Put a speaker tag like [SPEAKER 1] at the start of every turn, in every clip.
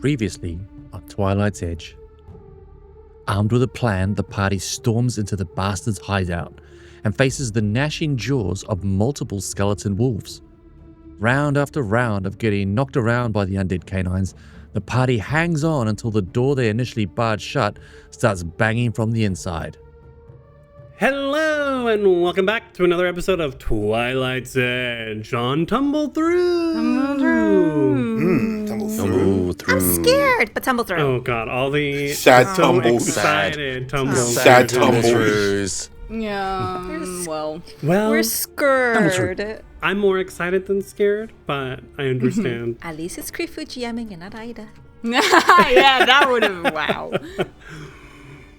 [SPEAKER 1] Previously on Twilight's Edge. Armed with a plan, the party storms into the bastard's hideout and faces the gnashing jaws of multiple skeleton wolves. Round after round of getting knocked around by the undead canines, the party hangs on until the door they initially barred shut starts banging from the inside.
[SPEAKER 2] Hello and welcome back to another episode of Twilight's Edge on Tumble Through.
[SPEAKER 3] Tumble Through.
[SPEAKER 4] Tumble Through.
[SPEAKER 3] I'm scared, but tumble through.
[SPEAKER 2] Oh god, all the
[SPEAKER 4] Sad
[SPEAKER 2] so
[SPEAKER 4] tumbles.
[SPEAKER 2] excited tumble
[SPEAKER 4] Sad
[SPEAKER 2] tumble
[SPEAKER 4] tumbles.
[SPEAKER 3] Yeah.
[SPEAKER 2] Well,
[SPEAKER 3] We're scared.
[SPEAKER 2] I'm more excited than scared, but I understand.
[SPEAKER 3] At least it's Krifu GMing and not Ida.
[SPEAKER 5] Yeah, that would have wow.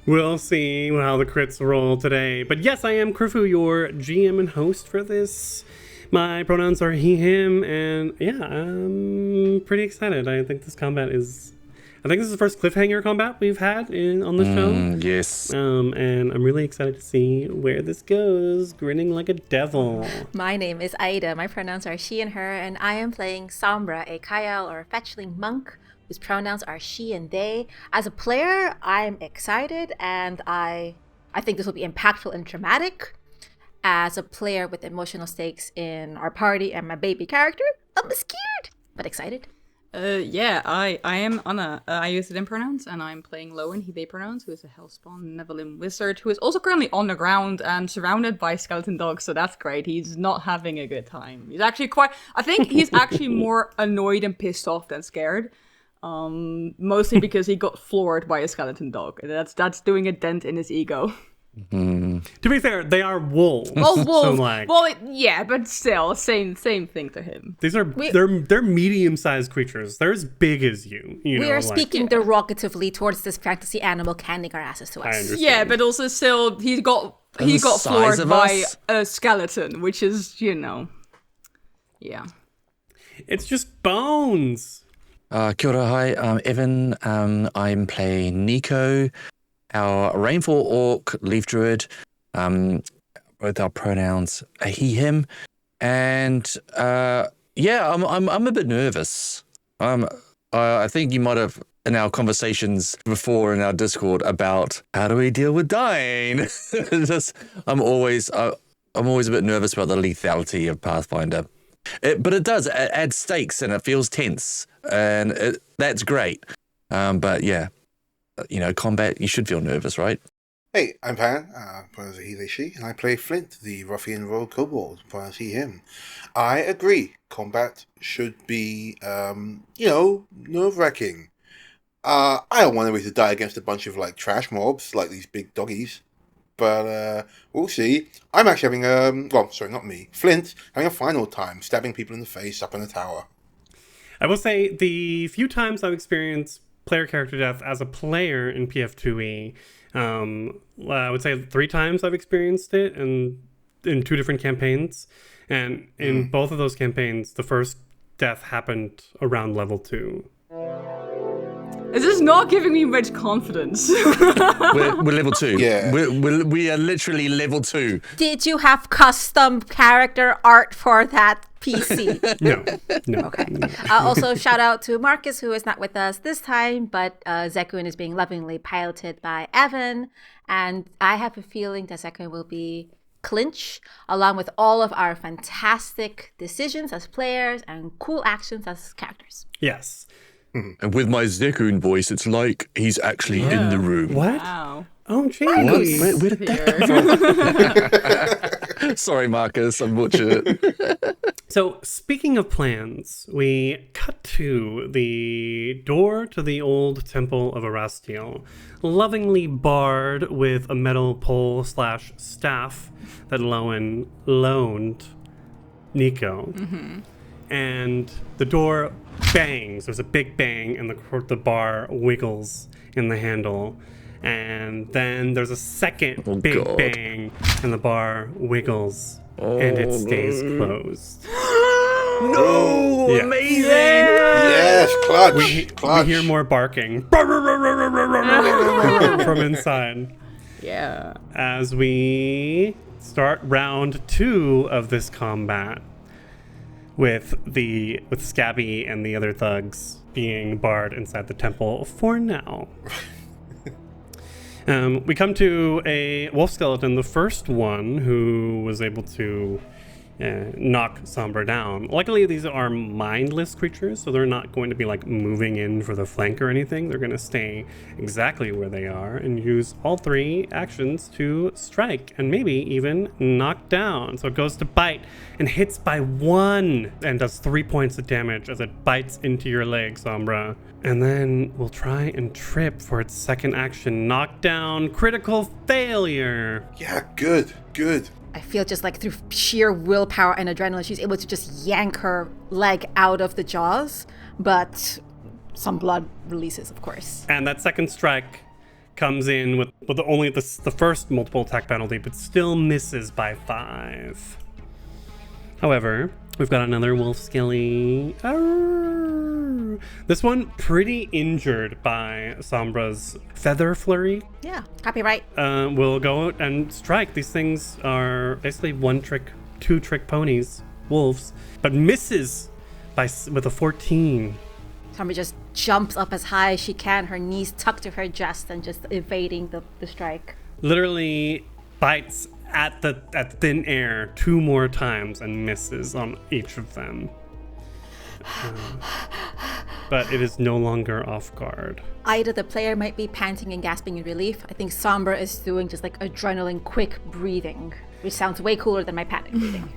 [SPEAKER 2] We'll see how the crits roll today. But yes, I am Krifu, your GM and host for this. My pronouns are he, him, and yeah, I'm pretty excited. I think this is the first cliffhanger combat we've had on the show.
[SPEAKER 1] Yes.
[SPEAKER 2] And I'm really excited to see where this goes. Grinning like a devil.
[SPEAKER 3] My name is Ida. My pronouns are she and her, and I am playing Sombra, a Kyle or fetchling monk whose pronouns are she and they. As a player, I'm excited, and I think this will be impactful and dramatic. As a player with emotional stakes in our party and my baby character, I'm scared, but excited.
[SPEAKER 5] I am Anna. I use them pronouns, and I'm playing Lowen, he, they pronouns, who is a Hellspawn Neverlim wizard, who is also currently on the ground and surrounded by skeleton dogs, so that's great. He's not having a good time. I think he's actually more annoyed and pissed off than scared. Mostly because he got floored by a skeleton dog. That's doing a dent in his ego.
[SPEAKER 2] To be fair, they are wolves.
[SPEAKER 5] Well, wolves.
[SPEAKER 2] So
[SPEAKER 5] Yeah, but still, same thing to him.
[SPEAKER 2] These are they're medium-sized creatures. They're as big as you.
[SPEAKER 3] We are speaking derogatively towards this fantasy animal handing our asses to
[SPEAKER 2] I
[SPEAKER 3] us.
[SPEAKER 2] understand.
[SPEAKER 5] Yeah, but also still, he got floored by a skeleton, which is, yeah.
[SPEAKER 2] It's just bones.
[SPEAKER 1] Kia ora, hi, I'm Evan. I'm playing Nikau, our Rainfall Orc Leaf Druid. Both our pronouns are he, him. And I'm a bit nervous. I think you might have, in our conversations before in our Discord about how do we deal with dying. I'm always a bit nervous about the lethality of Pathfinder. But it does. It adds stakes and it feels tense. And that's great. But yeah, combat, you should feel nervous, right?
[SPEAKER 4] Hey, I'm Pan, pronouns are he, they, she, and I play Flint, the ruffian rogue kobold, pronouns he, him. I agree, combat should be, nerve-wracking. I don't want anybody to die against a bunch of, trash mobs, like these big doggies. But we'll see. I'm actually having not me, Flint, having a final time stabbing people in the face up in the tower.
[SPEAKER 2] I will say the few times I've experienced player character death as a player in PF2E, I would say 3 times I've experienced it in 2 different campaigns. And in both of those campaigns, the first death happened around level 2.
[SPEAKER 5] This is not giving me much confidence.
[SPEAKER 1] We're level 2.
[SPEAKER 4] Yeah.
[SPEAKER 1] We are literally level 2.
[SPEAKER 3] Did you have custom character art for that PC?
[SPEAKER 2] No.
[SPEAKER 3] Okay. Also, shout out to Marcus, who is not with us this time, but Zekun is being lovingly piloted by Evan. And I have a feeling that Zekun will be clinch, along with all of our fantastic decisions as players and cool actions as characters.
[SPEAKER 2] Yes.
[SPEAKER 1] And with my Zekun voice, it's like he's actually in the room.
[SPEAKER 2] What?
[SPEAKER 5] Wow.
[SPEAKER 2] Oh, jeez.
[SPEAKER 1] Where did that come from? Sorry, Marcus, I butchered it.
[SPEAKER 2] So, speaking of plans, we cut to the door to the old temple of Erastiel, lovingly barred with a metal pole / staff that Lowen loaned Nikau. Mm-hmm. And the door bangs. There's a big bang, and the bar wiggles in the handle. And then there's a second bang, and the bar wiggles, and it stays closed.
[SPEAKER 1] No!
[SPEAKER 2] Yeah.
[SPEAKER 1] Amazing!
[SPEAKER 4] Yes, clutch!
[SPEAKER 2] We hear more barking from inside.
[SPEAKER 5] Yeah.
[SPEAKER 2] As we start round 2 of this combat with Scabby and the other thugs being barred inside the temple for now. We come to a wolf skeleton, the first one who was able to knock Sombra down. Luckily, these are mindless creatures, so they're not going to be like moving in for the flank or anything. They're going to stay exactly where they are and use all 3 actions to strike and maybe even knock down. So it goes to bite and hits by 1 and does 3 points of damage as it bites into your leg, Sombra. And then we'll try and trip for its second action. Knockdown, critical failure.
[SPEAKER 4] Yeah, good.
[SPEAKER 3] I feel just like through sheer willpower and adrenaline, she's able to just yank her leg out of the jaws, but some blood releases, of course.
[SPEAKER 2] And that second strike comes in with only the first multiple attack penalty, but still misses by 5. However, we've got another wolf skelly. Arrgh. This one pretty injured by Sombra's feather flurry.
[SPEAKER 3] Yeah, copyright.
[SPEAKER 2] Will go out and strike. These things are basically 2-trick ponies, wolves, but misses with a 14.
[SPEAKER 3] Sombra just jumps up as high as she can, her knees tucked to her chest and just evading the strike.
[SPEAKER 2] Literally bites at thin air 2 more times and misses on each of them. But it is no longer off guard.
[SPEAKER 3] Ida, the player, might be panting and gasping in relief. I think Sombra is doing just like adrenaline quick breathing, which sounds way cooler than my panic breathing.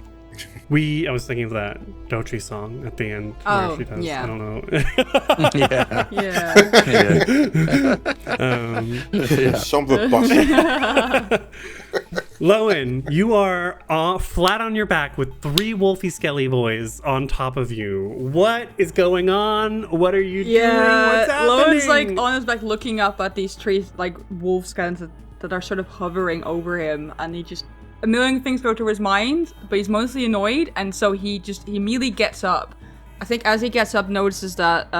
[SPEAKER 2] I was thinking of that Dochi song at the end where she does, I don't know.
[SPEAKER 4] Sombra busted.
[SPEAKER 2] Lowen, you are flat on your back with 3 wolfy skelly boys on top of you. What is going on? What are you doing? What's happening?
[SPEAKER 5] Lowen's like on his back looking up at these 3 like wolf skeletons that are sort of hovering over him, and he just a million things go through his mind, but he's mostly annoyed, and so he immediately gets up. I think as he gets up, notices that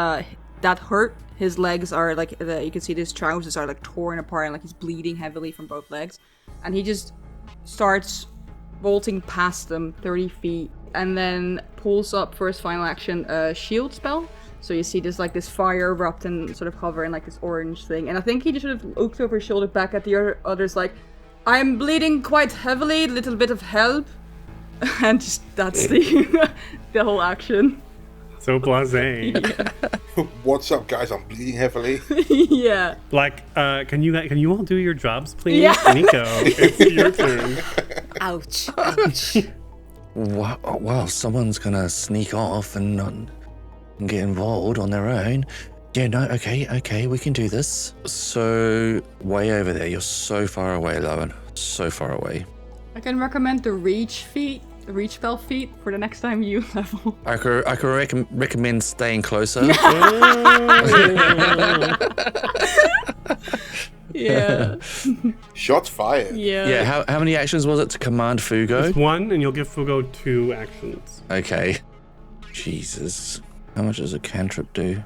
[SPEAKER 5] that hurt. His legs are like you can see his trousers are like torn apart, and like he's bleeding heavily from both legs, and he just starts bolting past them 30 feet, and then pulls up for his final action a shield spell. So you see this fire erupt and sort of hover in like this orange thing, and I think he just sort of looks over his shoulder back at the others like, I'm bleeding quite heavily, little bit of help. And just that's the whole action.
[SPEAKER 2] So blasé.
[SPEAKER 5] Yeah.
[SPEAKER 4] What's up, guys? I'm bleeding heavily.
[SPEAKER 5] Yeah.
[SPEAKER 2] Like, can you all do your jobs, please?
[SPEAKER 5] Yeah.
[SPEAKER 2] Nikau, it's your turn.
[SPEAKER 3] Ouch. Ouch.
[SPEAKER 1] Well, someone's gonna sneak off and get involved on their own. Yeah, no, okay, we can do this. So, way over there, you're so far away, Lowen. So far away.
[SPEAKER 5] I can recommend the reach spell feat for the next time you level.
[SPEAKER 1] I could recommend staying closer.
[SPEAKER 5] Yeah.
[SPEAKER 4] Shots fired.
[SPEAKER 5] Yeah.
[SPEAKER 1] Yeah, how many actions was it to command Fugo?
[SPEAKER 2] It's 1, and you'll give Fugo 2 actions.
[SPEAKER 1] Okay. Jesus. How much does a cantrip do?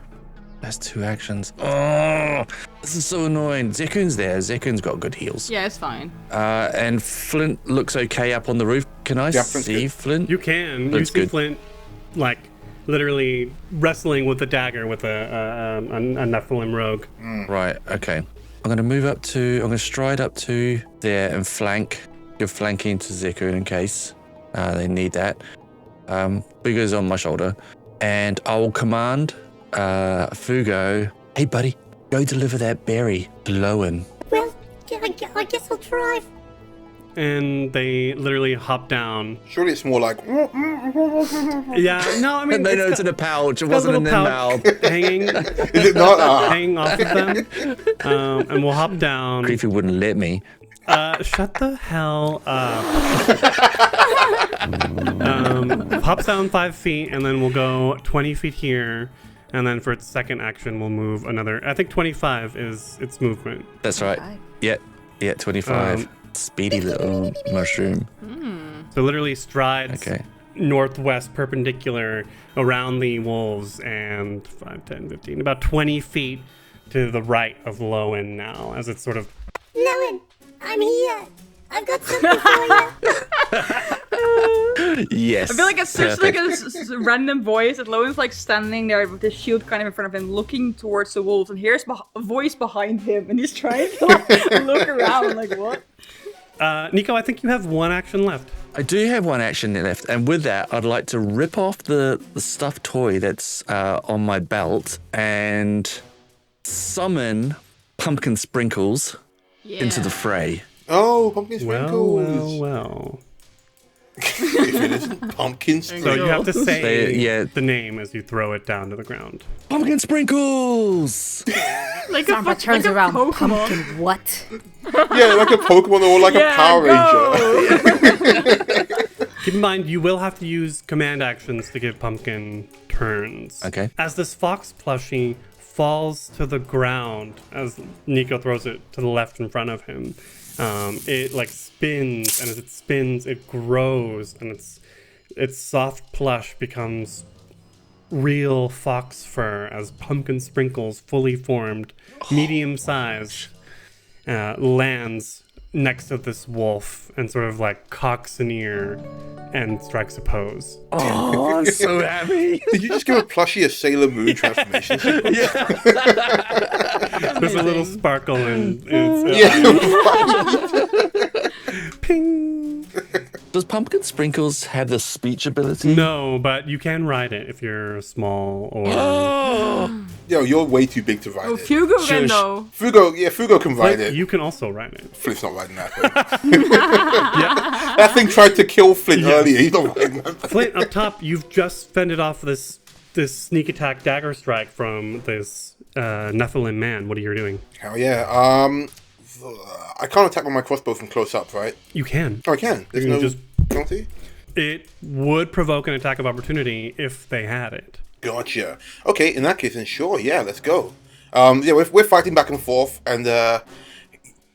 [SPEAKER 1] That's 2 actions. Oh, this is so annoying. Zekun's there. Zekun's got good heals.
[SPEAKER 5] Yeah, it's fine.
[SPEAKER 1] And Flint looks okay up on the roof. Can I see Flint?
[SPEAKER 2] You can.
[SPEAKER 1] That's
[SPEAKER 2] you see
[SPEAKER 1] good.
[SPEAKER 2] Flint, like, literally wrestling with a dagger with a Nephilim rogue.
[SPEAKER 1] Right, okay. I'm going to stride up to there and flank. Give flanking to Zekun in case they need that. Fugo's on my shoulder. And I will command Fugo, hey buddy, go deliver that berry to Lowen.
[SPEAKER 6] Well, I guess I'll try.
[SPEAKER 2] And they literally hop down.
[SPEAKER 4] Surely it's more like.
[SPEAKER 2] Yeah, no, I mean,
[SPEAKER 1] They know
[SPEAKER 2] got-
[SPEAKER 1] it's in a pouch. It
[SPEAKER 2] got a
[SPEAKER 1] wasn't in
[SPEAKER 2] little
[SPEAKER 1] their
[SPEAKER 2] pouch
[SPEAKER 1] mouth.
[SPEAKER 2] hanging,
[SPEAKER 4] Is it not?
[SPEAKER 2] hanging off of them. And we'll hop down.
[SPEAKER 1] Creepy wouldn't let me.
[SPEAKER 2] Shut the hell up. Hops down 5 feet, and then we'll go 20 feet here. And then for its second action, we'll move another. I think 25 is its movement.
[SPEAKER 1] That's right.
[SPEAKER 3] 25.
[SPEAKER 1] Yeah, 25. Speedy little mushroom.
[SPEAKER 2] So literally strides
[SPEAKER 1] Okay.
[SPEAKER 2] northwest perpendicular around the wolves and 5, 10, 15, about 20 feet to the right of Lowen now, as it's sort of.
[SPEAKER 6] Lowen, I'm here. I've got something for you.
[SPEAKER 1] Yes.
[SPEAKER 5] I feel like it's such
[SPEAKER 1] perfect.
[SPEAKER 5] like a random voice that Lowen's like standing there with his shield kind of in front of him, looking towards the wolves, and here's a voice behind him, and he's trying to like, look around like, what?
[SPEAKER 2] Nikau, I think you have one action left.
[SPEAKER 1] I do have one action left, and with that, I'd like to rip off the stuffed toy that's on my belt and summon Pumpkin Sprinkles into the fray.
[SPEAKER 4] Oh, pumpkin sprinkles.
[SPEAKER 2] Well.
[SPEAKER 4] If it isn't pumpkin
[SPEAKER 2] So
[SPEAKER 4] sprinkles.
[SPEAKER 2] you have to say
[SPEAKER 1] Yeah.
[SPEAKER 2] the name as you throw it down to the ground.
[SPEAKER 1] Pumpkin Sprinkles!
[SPEAKER 5] Like
[SPEAKER 3] Sombra turns
[SPEAKER 5] like a
[SPEAKER 3] around.
[SPEAKER 5] Pokemon.
[SPEAKER 3] Pumpkin what?
[SPEAKER 4] Yeah, like a Pokemon or like a Power Ranger.
[SPEAKER 2] Keep in mind, you will have to use command actions to give Pumpkin turns.
[SPEAKER 1] Okay.
[SPEAKER 2] As this fox plushie falls to the ground, as Nikau throws it to the left in front of him, it like spins, and as it spins, it grows, and its soft plush becomes real fox fur as Pumpkin Sprinkles, fully formed, medium-sized, lands next to this wolf and sort of like cocks an ear and strikes a pose.
[SPEAKER 1] Oh, I'm so happy.
[SPEAKER 4] Did you just give a plushie a Sailor Moon transformation?
[SPEAKER 2] There's a little sparkle in its
[SPEAKER 4] Yeah.
[SPEAKER 2] ping.
[SPEAKER 1] Does Pumpkin Sprinkles have the speech ability?
[SPEAKER 2] No, but you can ride it if you're small or.
[SPEAKER 1] Oh,
[SPEAKER 4] Yo, you're way too big to ride
[SPEAKER 5] Oh,
[SPEAKER 4] it.
[SPEAKER 5] Fugo can
[SPEAKER 1] Shush.
[SPEAKER 5] though.
[SPEAKER 4] Fugo can ride it.
[SPEAKER 2] You can also ride it.
[SPEAKER 4] Flint's not riding that thing. That thing tried to kill Flint earlier. He's not riding that thing.
[SPEAKER 2] Flint, up top, you've just fended off this sneak attack dagger strike from this Nephilim man. What are you doing?
[SPEAKER 4] Hell yeah. I can't attack with my crossbow from close up, right?
[SPEAKER 2] You can.
[SPEAKER 4] Oh, I can. There's
[SPEAKER 2] You
[SPEAKER 4] no
[SPEAKER 2] just-
[SPEAKER 4] penalty?
[SPEAKER 2] It would provoke an attack of opportunity if they had it.
[SPEAKER 4] Gotcha. Okay, in that case, then sure, yeah, let's go. Yeah, we're fighting back and forth, and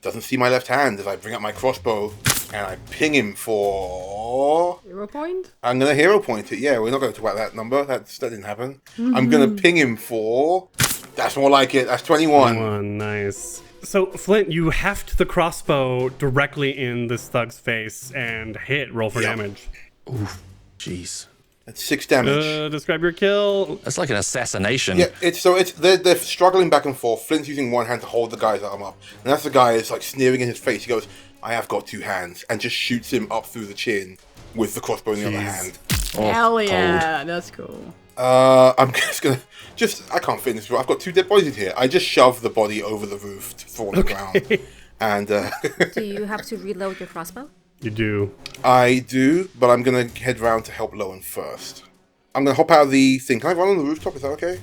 [SPEAKER 4] doesn't see my left hand as I bring up my crossbow and I ping him for.
[SPEAKER 5] 0 point?
[SPEAKER 4] I'm gonna hero point it. Yeah, we're not gonna talk about that number. That didn't happen. I'm gonna ping him for. That's more like it. That's 21.
[SPEAKER 2] One, nice. So, Flint, you heft the crossbow directly in this thug's face and hit. Roll for
[SPEAKER 4] Yep.
[SPEAKER 2] damage.
[SPEAKER 1] jeez.
[SPEAKER 4] That's 6 damage.
[SPEAKER 2] Describe your kill.
[SPEAKER 1] That's like an assassination.
[SPEAKER 4] Yeah, they're struggling back and forth. Flint's using one hand to hold the guy's arm up, and as the guy is like sneering in his face, he goes, "I have got 2 hands," and just shoots him up through the chin with the crossbow in the other
[SPEAKER 2] Jeez.
[SPEAKER 4] hand.
[SPEAKER 1] Oh,
[SPEAKER 5] Hell yeah, that's cool.
[SPEAKER 4] I'm just gonna I can't fit in this room. I've got 2 dead bodies in here. I just shove the body over the roof to fall on the ground, and
[SPEAKER 3] Do you have to reload your crossbow?
[SPEAKER 2] You do.
[SPEAKER 4] I do, but I'm gonna head round to help Lowen first. I'm gonna hop out of the thing. Can I run on the rooftop? Is that okay?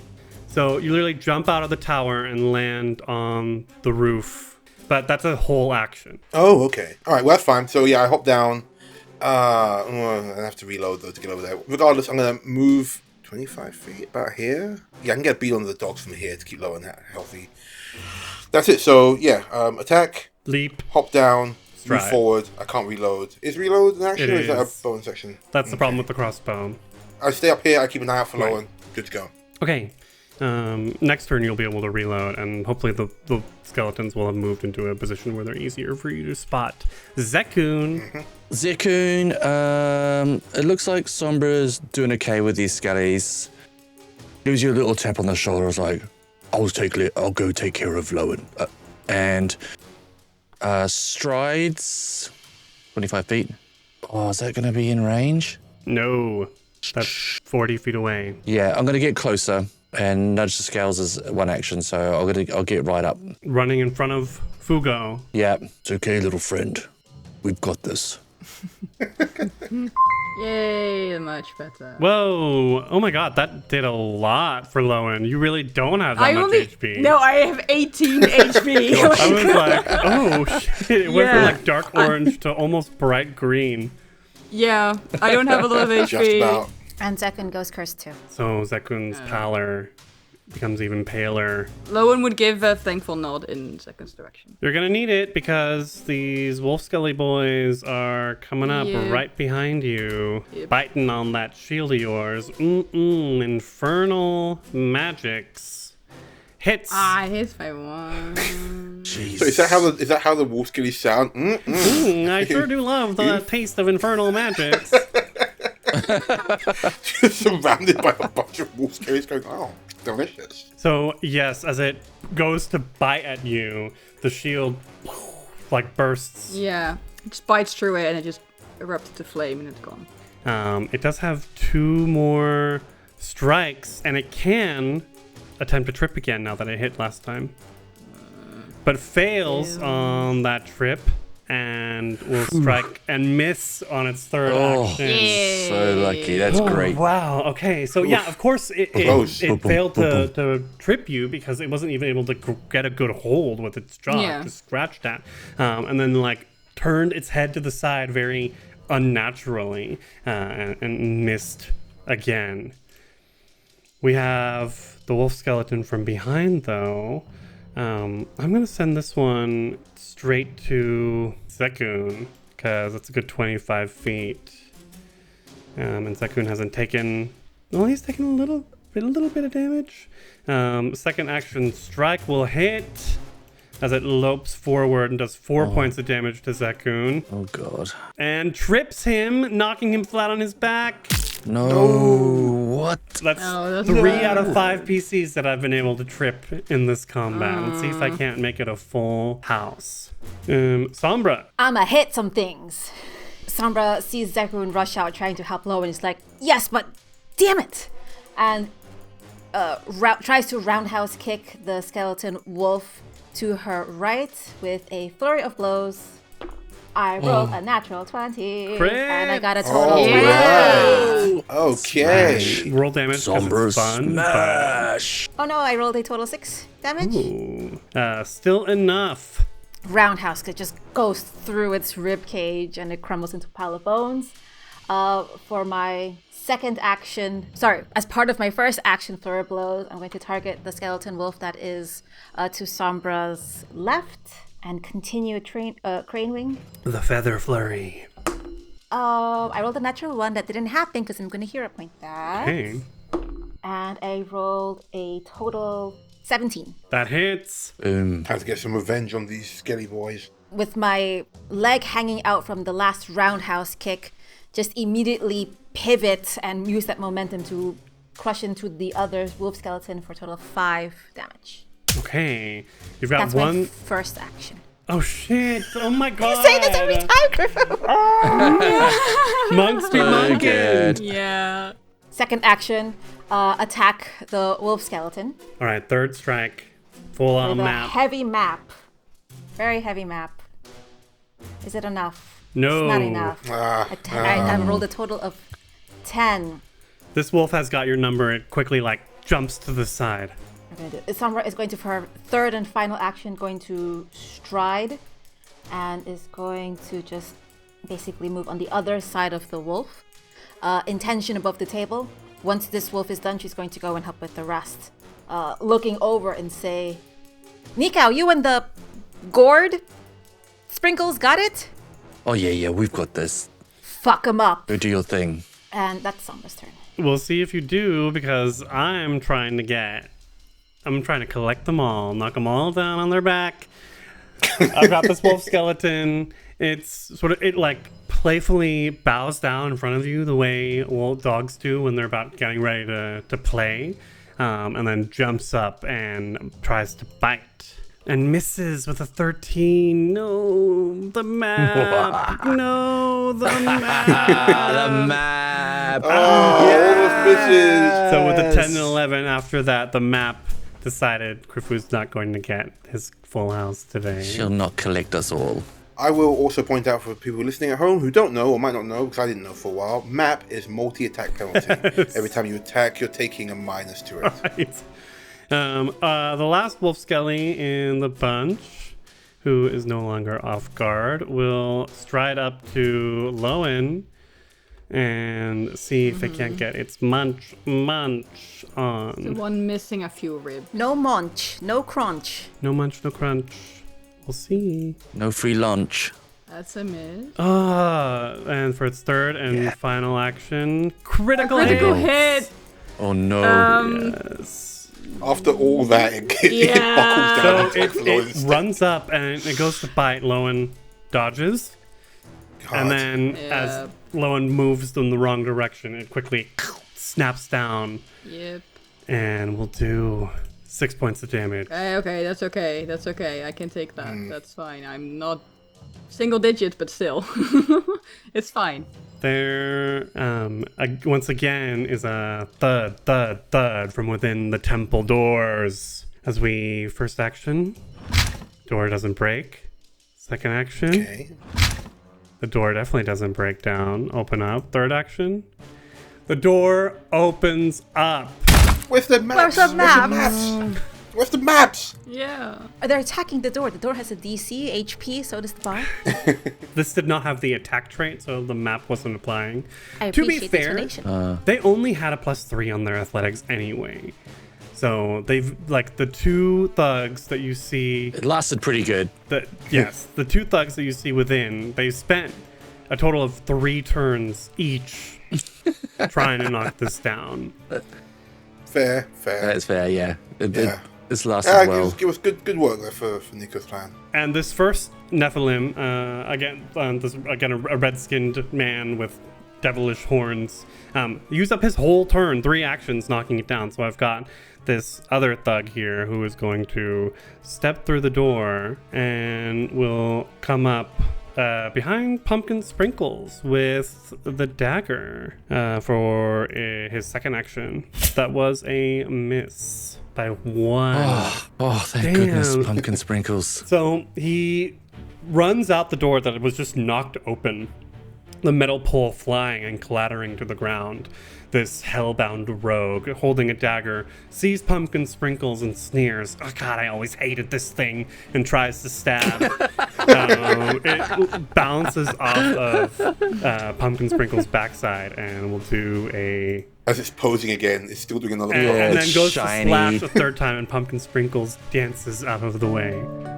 [SPEAKER 2] So you literally jump out of the tower and land on the roof. But that's a whole action.
[SPEAKER 4] Oh, okay. All right, well, that's fine. So, yeah, I hop down. I have to reload, though, to get over there. Regardless, I'm going to move 25 feet about here. Yeah, I can get a beat on the dogs from here to keep low and healthy. That's it. So, yeah, attack,
[SPEAKER 2] Leap.
[SPEAKER 4] hop down,
[SPEAKER 2] Stride.
[SPEAKER 4] move forward. I can't reload. Is reload an action,
[SPEAKER 2] It
[SPEAKER 4] or is that a
[SPEAKER 2] is.
[SPEAKER 4] bonus section?
[SPEAKER 2] That's the problem with the crossbow.
[SPEAKER 4] I stay up here. I keep an eye out for
[SPEAKER 2] Right.
[SPEAKER 4] Lowen. Good to go.
[SPEAKER 2] Okay. Next turn you'll be able to reload, and hopefully the skeletons will have moved into a position where they're easier for you to spot. Zekun.
[SPEAKER 1] Zekun, it looks like Sombra's doing okay with these skellies. Gives you a little tap on the shoulder. It's like, I'll go take care of Lowen. And strides 25 feet. Oh, is that going to be in range?
[SPEAKER 2] No. That's 40 feet away.
[SPEAKER 1] Yeah, I'm going to get closer and nudge the scales as one action. So I'll get right up.
[SPEAKER 2] Running in front of Fugo.
[SPEAKER 1] Yeah, it's okay, little friend. We've got this.
[SPEAKER 5] Yay, much better.
[SPEAKER 2] Whoa. Oh my god, that did a lot for Lowen. You really don't have that
[SPEAKER 5] I
[SPEAKER 2] much
[SPEAKER 5] only
[SPEAKER 2] HP.
[SPEAKER 5] No, I have 18 HP.
[SPEAKER 2] I was like, oh shit. It went from
[SPEAKER 5] Yeah.
[SPEAKER 2] like dark orange to almost bright green.
[SPEAKER 5] Yeah, I don't have a lot of HP.
[SPEAKER 4] Just about.
[SPEAKER 3] And Zekun goes cursed too.
[SPEAKER 2] So Zekun's pallor becomes even paler.
[SPEAKER 5] Lowen would give a thankful nod in Second's direction.
[SPEAKER 2] You're gonna need it because these wolf skelly boys are coming up
[SPEAKER 5] Yeah.
[SPEAKER 2] right behind you,
[SPEAKER 5] Yep.
[SPEAKER 2] biting on that shield of yours. Infernal magics. Hits.
[SPEAKER 5] Ah, here's my one.
[SPEAKER 1] Jeez.
[SPEAKER 4] So is that how the wolf skillies sound?
[SPEAKER 2] I sure do love the taste of infernal magics.
[SPEAKER 4] Surrounded by a bunch of wolf scaries going, oh, delicious.
[SPEAKER 2] So yes, as it goes to bite at you, the shield like bursts.
[SPEAKER 5] Yeah. It just bites through it and it just erupts into flame and it's gone.
[SPEAKER 2] It does have 2 more strikes, and it can attempt to trip again now that it hit last time. But fails on that trip and will strike and miss on its third action.
[SPEAKER 1] So lucky. That's great.
[SPEAKER 2] Wow. Okay. So yeah, of course it failed to trip you because it wasn't even able to get a good hold with its jaw. Just scratched at, and then like turned its head to the side very unnaturally and missed again. We have the wolf skeleton from behind though. I'm gonna send this one straight to Zekun because it's a good 25 feet. And Zekun hasn't taken. Well, he's taken a little bit of damage. Second action strike will hit as it lopes forward and does 4 points of damage to Zekun.
[SPEAKER 1] Oh god.
[SPEAKER 2] And trips him, knocking him flat on his back.
[SPEAKER 1] No. What?
[SPEAKER 2] That's 3 out of 5 PCs that I've been able to trip in this combat. Let's see if I can't make it a full house. Sombra.
[SPEAKER 3] I'ma hit some things. Sombra sees Zekun rush out trying to help Lo and is like, yes, but damn it! And tries to roundhouse kick the skeleton wolf to her right with a flurry of blows. I rolled a natural 20.
[SPEAKER 2] Crit!
[SPEAKER 3] And I got a total
[SPEAKER 4] Right. Okay.
[SPEAKER 2] Roll damage because it's fun.
[SPEAKER 1] Smash.
[SPEAKER 3] Oh no, I rolled a total 6 damage.
[SPEAKER 2] Ooh. Still enough.
[SPEAKER 3] Roundhouse kick just goes through its rib cage and it crumbles into a pile of bones. For my second action, as part of my first action flurry blows, I'm going to target the skeleton wolf that is to Sombra's left and continue crane wing.
[SPEAKER 2] The feather flurry.
[SPEAKER 3] I rolled a natural 1 that didn't happen because I'm going to hero point that.
[SPEAKER 2] Okay.
[SPEAKER 3] And I rolled a total 17.
[SPEAKER 2] That hits.
[SPEAKER 1] Boom.
[SPEAKER 4] Time to get some revenge on these skelly boys.
[SPEAKER 3] With my leg hanging out from the last roundhouse kick, just immediately pivot and use that momentum to crush into the other wolf skeleton for a total of 5 damage.
[SPEAKER 2] Okay. You've got
[SPEAKER 3] That's
[SPEAKER 2] one.
[SPEAKER 3] my first action.
[SPEAKER 2] Oh shit. Oh my god.
[SPEAKER 3] You say this every time, Griffo.
[SPEAKER 2] Monks be monking.
[SPEAKER 1] good.
[SPEAKER 5] Yeah.
[SPEAKER 3] Second action, attack the wolf skeleton.
[SPEAKER 2] All right. Third strike. Full on
[SPEAKER 3] With a
[SPEAKER 2] map.
[SPEAKER 3] heavy map. Very heavy map. Is it enough?
[SPEAKER 2] No.
[SPEAKER 3] It's not enough. I rolled a total of 10.
[SPEAKER 2] This wolf has got your number. It quickly jumps to the side.
[SPEAKER 3] Sombra is going to, for her third and final action, going to stride and is going to just basically move on the other side of the wolf. Intention above the table. Once this wolf is done, she's going to go and help with the rest. Looking over and say, Nikau, you and the gourd sprinkles got it?
[SPEAKER 1] Oh yeah, we've got this.
[SPEAKER 3] Fuck them up.
[SPEAKER 1] Go do your thing.
[SPEAKER 3] And that's Sombra's turn.
[SPEAKER 2] We'll see if you do, because I'm trying to collect them all, knock them all down on their back. I've got this wolf skeleton. It's playfully bows down in front of you the way wolf dogs do when they're about getting ready to play, and then jumps up and tries to bite and misses with a 13. No, the map. No, the map.
[SPEAKER 1] The map.
[SPEAKER 4] All misses.
[SPEAKER 2] So with the 10 and 11 after that, the map decided Krifu's not going to get his full house today.
[SPEAKER 1] She'll not collect us all.
[SPEAKER 4] I will also point out for people listening at home who don't know or might not know, because I didn't know for a while, map is multi-attack penalty. Every time you attack, you're taking a minus to it.
[SPEAKER 2] Right. The last wolf skelly in the bunch, who is no longer off guard, will stride up to Lowen and see if it can't get its munch on.
[SPEAKER 5] The one missing a few ribs.
[SPEAKER 3] No munch, no crunch.
[SPEAKER 2] No munch, no crunch. We'll see.
[SPEAKER 1] No free lunch.
[SPEAKER 5] That's a miss.
[SPEAKER 2] And for its third and final action, critical
[SPEAKER 5] hit.
[SPEAKER 1] Oh no.
[SPEAKER 2] Yes.
[SPEAKER 4] After all that, it buckles down
[SPEAKER 2] So
[SPEAKER 4] and attacks
[SPEAKER 2] it
[SPEAKER 4] Lowen.
[SPEAKER 2] runs up and it goes to bite. Lowen dodges
[SPEAKER 4] God.
[SPEAKER 2] And then as Lowen moves in the wrong direction, it quickly snaps down.
[SPEAKER 5] Yep.
[SPEAKER 2] And we'll do 6 points of damage.
[SPEAKER 5] Okay, that's okay. I can take that. That's fine. I'm not single digit, but still. It's fine.
[SPEAKER 2] There, once again, is a thud from within the temple doors. As we first action, door doesn't break. Second action,
[SPEAKER 4] Okay.
[SPEAKER 2] the door definitely doesn't break down. Open up. Third action, the door opens up.
[SPEAKER 4] Where's the maps?
[SPEAKER 3] Where's the maps?
[SPEAKER 4] Where's the maps?
[SPEAKER 5] Yeah.
[SPEAKER 3] They're attacking the door. The door has a DC, HP, so does the bar.
[SPEAKER 2] This did not have the attack trait, so the map wasn't applying.
[SPEAKER 3] I
[SPEAKER 2] To be
[SPEAKER 3] appreciate the
[SPEAKER 2] fair,
[SPEAKER 3] explanation.
[SPEAKER 2] they only had a +3 on their athletics anyway. So they've, like, the two thugs that you see,
[SPEAKER 1] It lasted pretty good.
[SPEAKER 2] the two thugs that you see within, they spent a total of 3 turns each trying to knock this down.
[SPEAKER 4] Fair.
[SPEAKER 1] That's fair, yeah.
[SPEAKER 4] Yeah.
[SPEAKER 1] This lasted well.
[SPEAKER 4] It was good work there for Nikau's plan.
[SPEAKER 2] And this first Nephilim, a red-skinned man with devilish horns, used up his whole turn, 3 actions knocking it down. So I've got this other thug here who is going to step through the door and will come up behind Pumpkin Sprinkles with the dagger for his second action. That was a miss by 1.
[SPEAKER 1] Oh, thank
[SPEAKER 2] Damn.
[SPEAKER 1] goodness, Pumpkin Sprinkles.
[SPEAKER 2] So he runs out the door that was just knocked open, the metal pole flying and clattering to the ground. This hellbound rogue holding a dagger sees Pumpkin Sprinkles and sneers, "Oh God, I always hated this thing," and tries to stab. It bounces off of Pumpkin Sprinkles' backside and will do a...
[SPEAKER 4] As it's posing again, it's still doing another
[SPEAKER 2] And,
[SPEAKER 4] blow.
[SPEAKER 2] and then
[SPEAKER 1] it's
[SPEAKER 2] goes
[SPEAKER 1] shiny.
[SPEAKER 2] to slash a third time, and Pumpkin Sprinkles dances out of the way.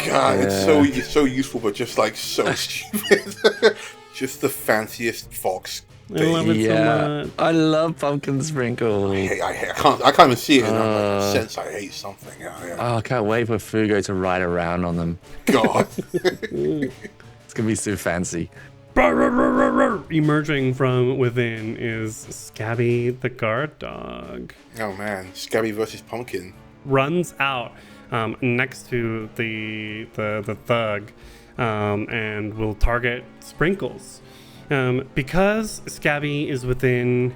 [SPEAKER 4] God, it's so useful, but just like so stupid. Just the fanciest fox.
[SPEAKER 2] I love it so
[SPEAKER 1] Yeah,
[SPEAKER 2] much.
[SPEAKER 1] I love Pumpkin Sprinkles.
[SPEAKER 4] I can't even see it, and I'm like, sense I hate something. Yeah.
[SPEAKER 1] Oh, I can't wait for Fugo to ride around on them.
[SPEAKER 4] God.
[SPEAKER 1] It's gonna be so fancy.
[SPEAKER 2] Emerging from within is Scabby the guard dog.
[SPEAKER 4] Oh man, Scabby versus Pumpkin.
[SPEAKER 2] Runs out next to the thug and will target Sprinkles. Because Scabby is within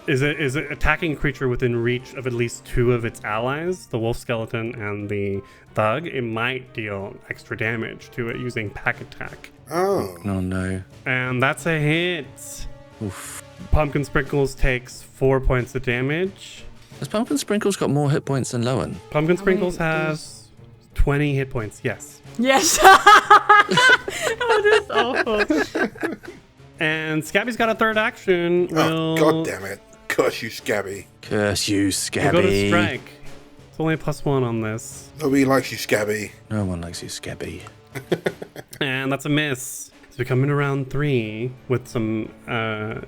[SPEAKER 2] is an attacking creature within reach of at least 2 of its allies, the wolf skeleton and the thug, it might deal extra damage to it using pack attack.
[SPEAKER 4] Oh.
[SPEAKER 1] Oh no.
[SPEAKER 2] And that's a hit.
[SPEAKER 1] Oof.
[SPEAKER 2] Pumpkin Sprinkles takes 4 points of damage.
[SPEAKER 1] Has Pumpkin Sprinkles got more hit points than Lowen?
[SPEAKER 2] Pumpkin Sprinkles has 20 hit points, yes.
[SPEAKER 5] Yes. Oh, this is awful.
[SPEAKER 2] And Scabby's got a third action.
[SPEAKER 4] Oh, God damn it. Curse you, Scabby.
[SPEAKER 1] Curse you,
[SPEAKER 2] We'll
[SPEAKER 1] Scabby.
[SPEAKER 2] go to strike. It's only a +1 on this.
[SPEAKER 4] Nobody likes you, Scabby.
[SPEAKER 1] No one likes you, Scabby.
[SPEAKER 2] And that's a miss. So we come in around 3 with some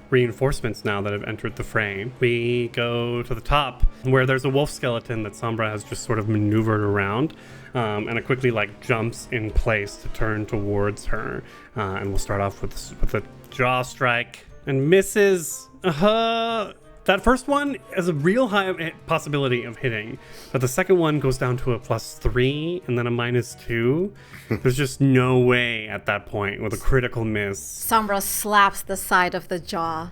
[SPEAKER 2] reinforcements now that have entered the fray. We go to the top where there's a wolf skeleton that Sombra has just sort of maneuvered around. And it quickly jumps in place to turn towards her. And we'll start off with a jaw strike and misses. That first one has a real high possibility of hitting, but the second one goes down to a +3 and then a -2. There's just no way at that point with a critical miss.
[SPEAKER 3] Sombra slaps the side of the jaw.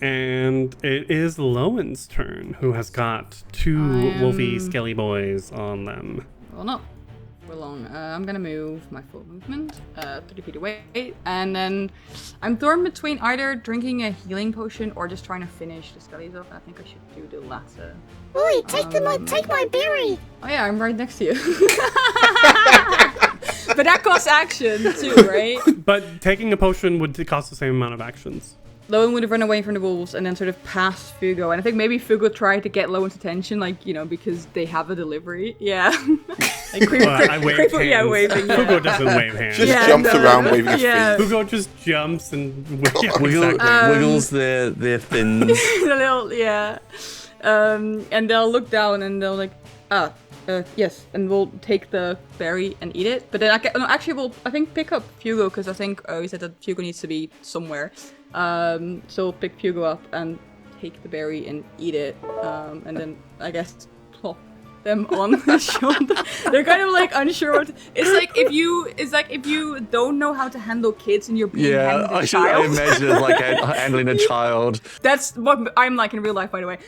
[SPEAKER 2] And it is Lowen's turn, who has got 2 wolfy skelly boys on them.
[SPEAKER 5] Well, not for long. I'm gonna move my full movement 30 feet away, and then I'm torn between either drinking a healing potion or just trying to finish the skellies off. I think I should do the latter.
[SPEAKER 6] Oi, take my berry.
[SPEAKER 5] Oh yeah, I'm right next to you. But that costs action too, right?
[SPEAKER 2] But taking a potion would cost the same amount of actions.
[SPEAKER 5] Lowen would have run away from the wolves and then sort of passed Fugo. And I think maybe Fugo tried to get Lowen's attention, because they have a delivery. Yeah.
[SPEAKER 2] I waved hands.
[SPEAKER 5] Yeah, waving. Yeah.
[SPEAKER 2] Fugo doesn't wave hands.
[SPEAKER 4] Just jumps around waving his feet.
[SPEAKER 2] Fugo just jumps and
[SPEAKER 1] Wiggles their fins.
[SPEAKER 5] The little, yeah. And they'll look down and they'll Yes, and we'll take the berry and eat it. But then we'll pick up Fugo because I think we said that Fugo needs to be somewhere. So we'll pick Fugo up and take the berry and eat it. And then I guess plop them on the shoulder. They're kind of like unsure what. It's like if you don't know how to handle kids and you're being handled a child.
[SPEAKER 1] I imagine it's like handling a child.
[SPEAKER 5] That's what I'm like in real life, by the way.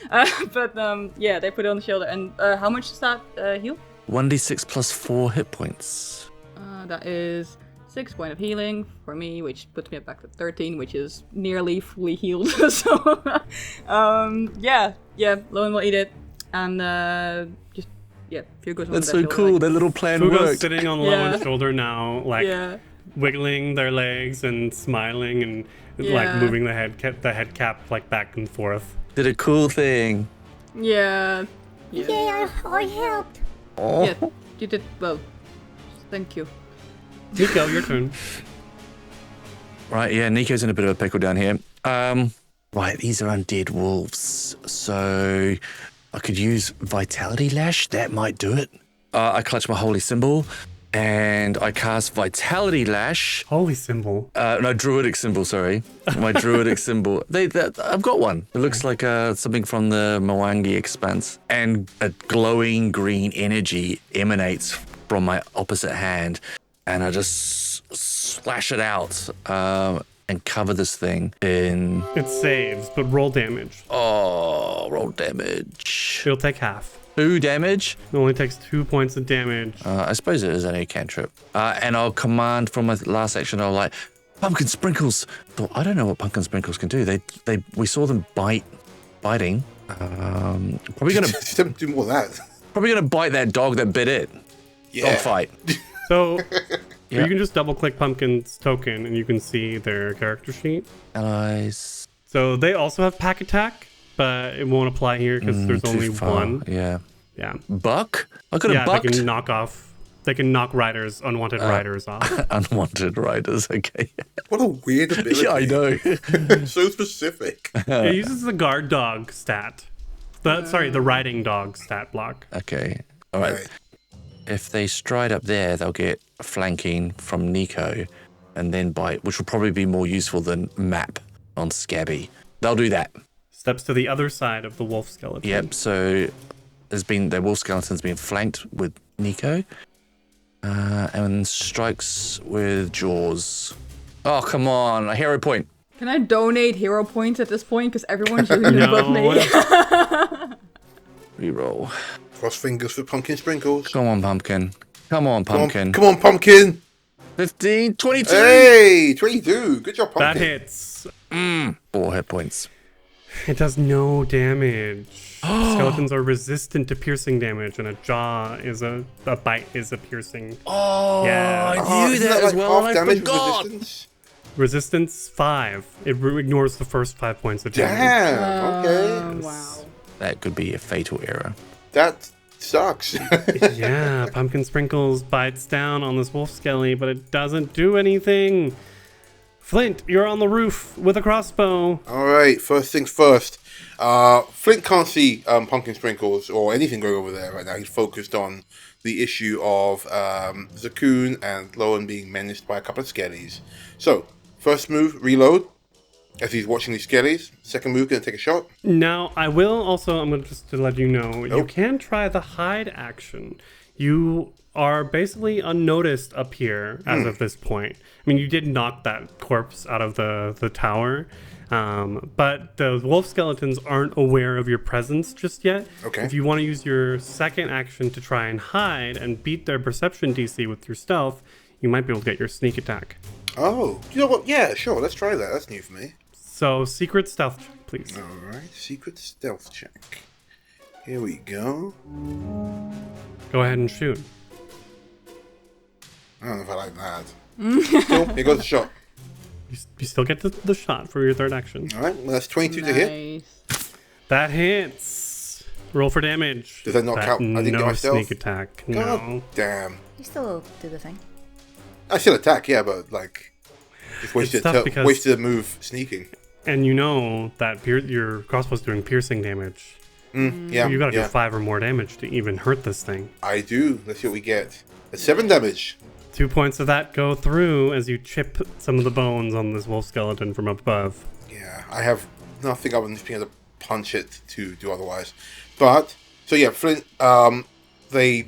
[SPEAKER 5] But they put it on the shoulder. And how much does that heal?
[SPEAKER 1] 1d6 plus 4 hit points.
[SPEAKER 5] That is 6 points of healing for me, which puts me back to 13, which is nearly fully healed. So, Lowen will eat it. And Fugo's on
[SPEAKER 1] That's
[SPEAKER 5] that
[SPEAKER 1] so
[SPEAKER 5] shoulder,
[SPEAKER 1] cool.
[SPEAKER 5] like,
[SPEAKER 1] That little plan
[SPEAKER 2] Fugo's
[SPEAKER 1] worked.
[SPEAKER 2] sitting on Lowen's shoulder now, like wiggling their legs and smiling and like moving the head cap like back and forth.
[SPEAKER 1] Did a cool thing.
[SPEAKER 5] Yeah,
[SPEAKER 6] I helped.
[SPEAKER 1] Oh.
[SPEAKER 5] yeah, you did well. Thank you.
[SPEAKER 2] Nikau, your turn.
[SPEAKER 1] Right, yeah, Nico's in a bit of a pickle down here. Right, these are undead wolves. So I could use Vitality Lash. That might do it. I clutch my holy symbol and I cast Vitality Lash.
[SPEAKER 2] Holy symbol.
[SPEAKER 1] No, druidic symbol, sorry. My druidic symbol. I've got one. It looks like something from the Mwangi Expanse. And a glowing green energy emanates from my opposite hand. And I just slash it out and cover this thing in...
[SPEAKER 2] It saves, but roll damage.
[SPEAKER 1] Oh, roll damage.
[SPEAKER 2] It'll take half.
[SPEAKER 1] 2 damage.
[SPEAKER 2] It only takes 2 points of damage.
[SPEAKER 1] I suppose it is only a cantrip. And I'll command from my last action, I'll like, pumpkin sprinkles. Thought, I don't know what pumpkin sprinkles can do. We saw them biting. Probably gonna
[SPEAKER 4] do more of that.
[SPEAKER 1] probably gonna bite that dog that bit it.
[SPEAKER 4] Yeah.
[SPEAKER 1] Dog fight.
[SPEAKER 2] So
[SPEAKER 1] Yeah.
[SPEAKER 2] you can just double click Pumpkin's token and you can see their character sheet.
[SPEAKER 1] Allies.
[SPEAKER 2] So they also have pack attack, but it won't apply here because there's
[SPEAKER 1] Too
[SPEAKER 2] only
[SPEAKER 1] far.
[SPEAKER 2] one.
[SPEAKER 1] Yeah.
[SPEAKER 2] Yeah.
[SPEAKER 1] Buck? I could have
[SPEAKER 2] Yeah,
[SPEAKER 1] bucked.
[SPEAKER 2] they can knock unwanted riders off.
[SPEAKER 1] Unwanted riders, okay.
[SPEAKER 4] What a weird ability.
[SPEAKER 1] Yeah, I know.
[SPEAKER 4] So specific.
[SPEAKER 2] It uses the guard dog stat. The riding dog stat block.
[SPEAKER 1] Okay. All right. If they stride up there, they'll get flanking from Nikau and then bite, which will probably be more useful than map on Scabby. They'll do that.
[SPEAKER 2] Steps to the other side of the wolf skeleton.
[SPEAKER 1] Yep. So their wolf skeleton's been flanked with Nikau, and strikes with jaws. Oh, come on. A hero point.
[SPEAKER 5] Can I donate hero points at this point? Because everyone's using it but me.
[SPEAKER 1] Reroll.
[SPEAKER 4] Cross fingers for pumpkin sprinkles.
[SPEAKER 1] Come on, pumpkin. Come on, pumpkin.
[SPEAKER 4] Come on, pumpkin.
[SPEAKER 1] 15, 22.
[SPEAKER 4] Hey, 22. Good job,
[SPEAKER 2] That
[SPEAKER 4] pumpkin.
[SPEAKER 2] hits.
[SPEAKER 1] 4 hit points.
[SPEAKER 2] It does no damage. Skeletons are resistant to piercing damage, and a bite is a piercing.
[SPEAKER 1] Oh,
[SPEAKER 2] Yeah.
[SPEAKER 1] I knew
[SPEAKER 4] isn't
[SPEAKER 1] that as
[SPEAKER 4] like
[SPEAKER 1] well,
[SPEAKER 4] half
[SPEAKER 1] and I
[SPEAKER 4] damage
[SPEAKER 1] forgot.
[SPEAKER 4] resistance?
[SPEAKER 2] Resistance 5. It ignores the first 5 points of damage.
[SPEAKER 4] Damn. Okay.
[SPEAKER 5] Wow.
[SPEAKER 1] That could be a fatal error.
[SPEAKER 4] That sucks.
[SPEAKER 2] Yeah, Pumpkin Sprinkles bites down on this wolf skelly, but it doesn't do anything. Flint, you're on the roof with a crossbow.
[SPEAKER 4] All right. First things first. Flint can't see pumpkin sprinkles or anything going over there right now. He's focused on the issue of Zakoon and Lowen being menaced by a couple of skellies. So, first move, reload. As he's watching these skellies. Second move, gonna take a shot.
[SPEAKER 2] Now, I'm going to just to let you know, you can try the hide action. You are basically unnoticed up here as of this point. I mean, you did knock that corpse out of the tower, but the wolf skeletons aren't aware of your presence just yet.
[SPEAKER 4] Okay.
[SPEAKER 2] If you want to use your second action to try and hide and beat their perception DC with your stealth, you might be able to get your sneak attack.
[SPEAKER 4] Oh, you know what? Yeah, sure. Let's try that. That's new for me.
[SPEAKER 2] So, secret stealth check, please.
[SPEAKER 4] Alright, secret stealth check. Here we go.
[SPEAKER 2] Go ahead and shoot.
[SPEAKER 4] I don't know if I like that. Still, here goes the shot.
[SPEAKER 2] You still get the shot for your third action.
[SPEAKER 4] Alright, well, that's 22 to hit.
[SPEAKER 5] Nice.
[SPEAKER 2] That hits. Roll for damage.
[SPEAKER 4] Does that not count? I didn't get
[SPEAKER 2] No
[SPEAKER 4] my stealth?
[SPEAKER 2] sneak attack.
[SPEAKER 4] God
[SPEAKER 2] No.
[SPEAKER 4] damn.
[SPEAKER 3] You still do the thing.
[SPEAKER 4] I still attack, yeah, but like, just wasted
[SPEAKER 2] tough because-
[SPEAKER 4] wasted a move sneaking.
[SPEAKER 2] And you know that your crossbow's doing piercing damage.
[SPEAKER 4] Yeah,
[SPEAKER 2] You gotta
[SPEAKER 4] yeah.
[SPEAKER 2] do 5 or more damage to even hurt this thing.
[SPEAKER 4] I do. Let's see what we get. That's 7 damage.
[SPEAKER 2] 2 points of that go through as you chip some of the bones on this wolf skeleton from above.
[SPEAKER 4] Yeah, I have nothing other than just being able to punch it to do otherwise. But, so yeah, Flint, they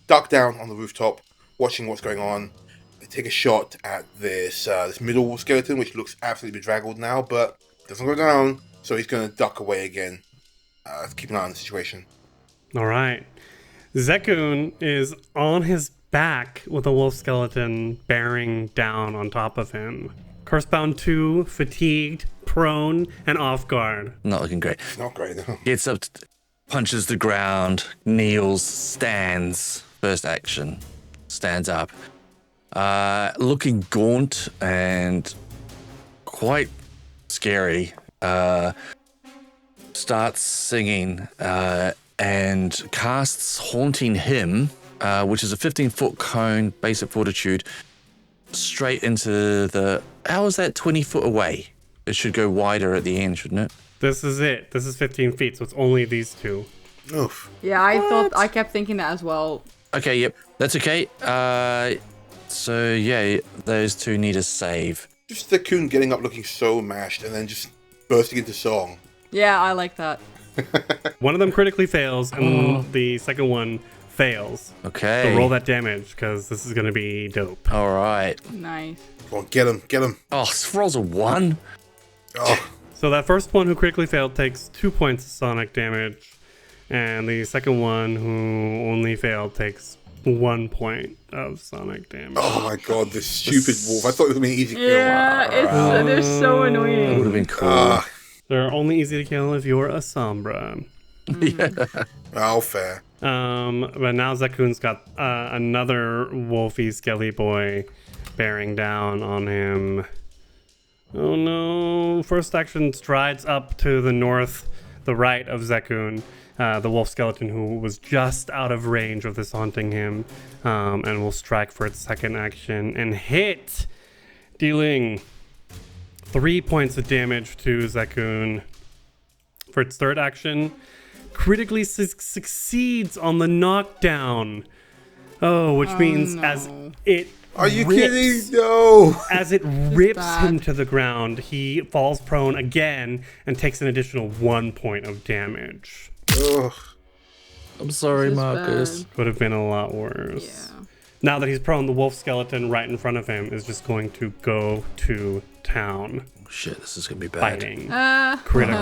[SPEAKER 4] duck down on the rooftop, watching what's going on. They take a shot at this middle skeleton, which looks absolutely bedraggled now, but doesn't go down, so he's going to duck away again. Keep an eye on the situation.
[SPEAKER 2] All right. Zekun is on his back with a wolf skeleton bearing down on top of him. Cursebound 2, fatigued, prone, and off guard.
[SPEAKER 1] Not looking great.
[SPEAKER 4] Not great, though.
[SPEAKER 1] Gets up, punches the ground, kneels, stands. First action. Stands up. Looking gaunt and quite scary. Starts singing and casts Haunting Hymn, which is a 15-foot cone, basic fortitude, straight into the... How is that 20 foot away? It should go wider at the end, shouldn't it?
[SPEAKER 2] This is it. This is 15 feet, so it's only these two.
[SPEAKER 4] Oof.
[SPEAKER 5] Yeah, I kept thinking that as well.
[SPEAKER 1] Okay, yep. That's okay. So, yeah, those two need a save.
[SPEAKER 4] Just the coon getting up looking so mashed and then just bursting into song.
[SPEAKER 5] Yeah, I like that.
[SPEAKER 2] One of them critically fails, and the second one fails.
[SPEAKER 1] Okay.
[SPEAKER 2] So roll that damage, because this is going to be dope.
[SPEAKER 1] All right.
[SPEAKER 5] Nice.
[SPEAKER 4] Come on, get him, get him.
[SPEAKER 1] Oh, this rolls a 1.
[SPEAKER 4] Oh,
[SPEAKER 2] So that first one who critically failed takes 2 points of sonic damage, and the second one who only failed takes 1 point of sonic damage.
[SPEAKER 4] oh my god, this stupid wolf. I thought it was going to be an easy kill.
[SPEAKER 5] Yeah, they're so
[SPEAKER 1] That would
[SPEAKER 5] annoying.
[SPEAKER 1] have been cool.
[SPEAKER 4] Ah,
[SPEAKER 2] They're only easy to kill if you're a Sombra.
[SPEAKER 4] oh, fair.
[SPEAKER 2] But now Zekun's got another wolfy skelly boy bearing down on him. Oh no. First action strides up to the north, the right of Zekun, the wolf skeleton who was just out of range of this haunting him, and will strike for its second action and hit, dealing 3 points of damage to Zekun. For its third action, critically succeeds on the knockdown. Oh, which means
[SPEAKER 5] no.
[SPEAKER 2] as it
[SPEAKER 4] Are you
[SPEAKER 2] rips-
[SPEAKER 4] kidding? No.
[SPEAKER 2] As it rips
[SPEAKER 5] bad.
[SPEAKER 2] him to the ground, he falls prone again and takes an additional 1 point of damage.
[SPEAKER 4] Ugh.
[SPEAKER 1] I'm sorry,
[SPEAKER 5] This is
[SPEAKER 1] Marcus.
[SPEAKER 5] bad.
[SPEAKER 2] Could have been a lot worse.
[SPEAKER 5] Yeah.
[SPEAKER 2] Now that he's prone, the wolf skeleton right in front of him is just going to go to town,
[SPEAKER 1] Shit, this is going to be bad.
[SPEAKER 2] fighting. Critical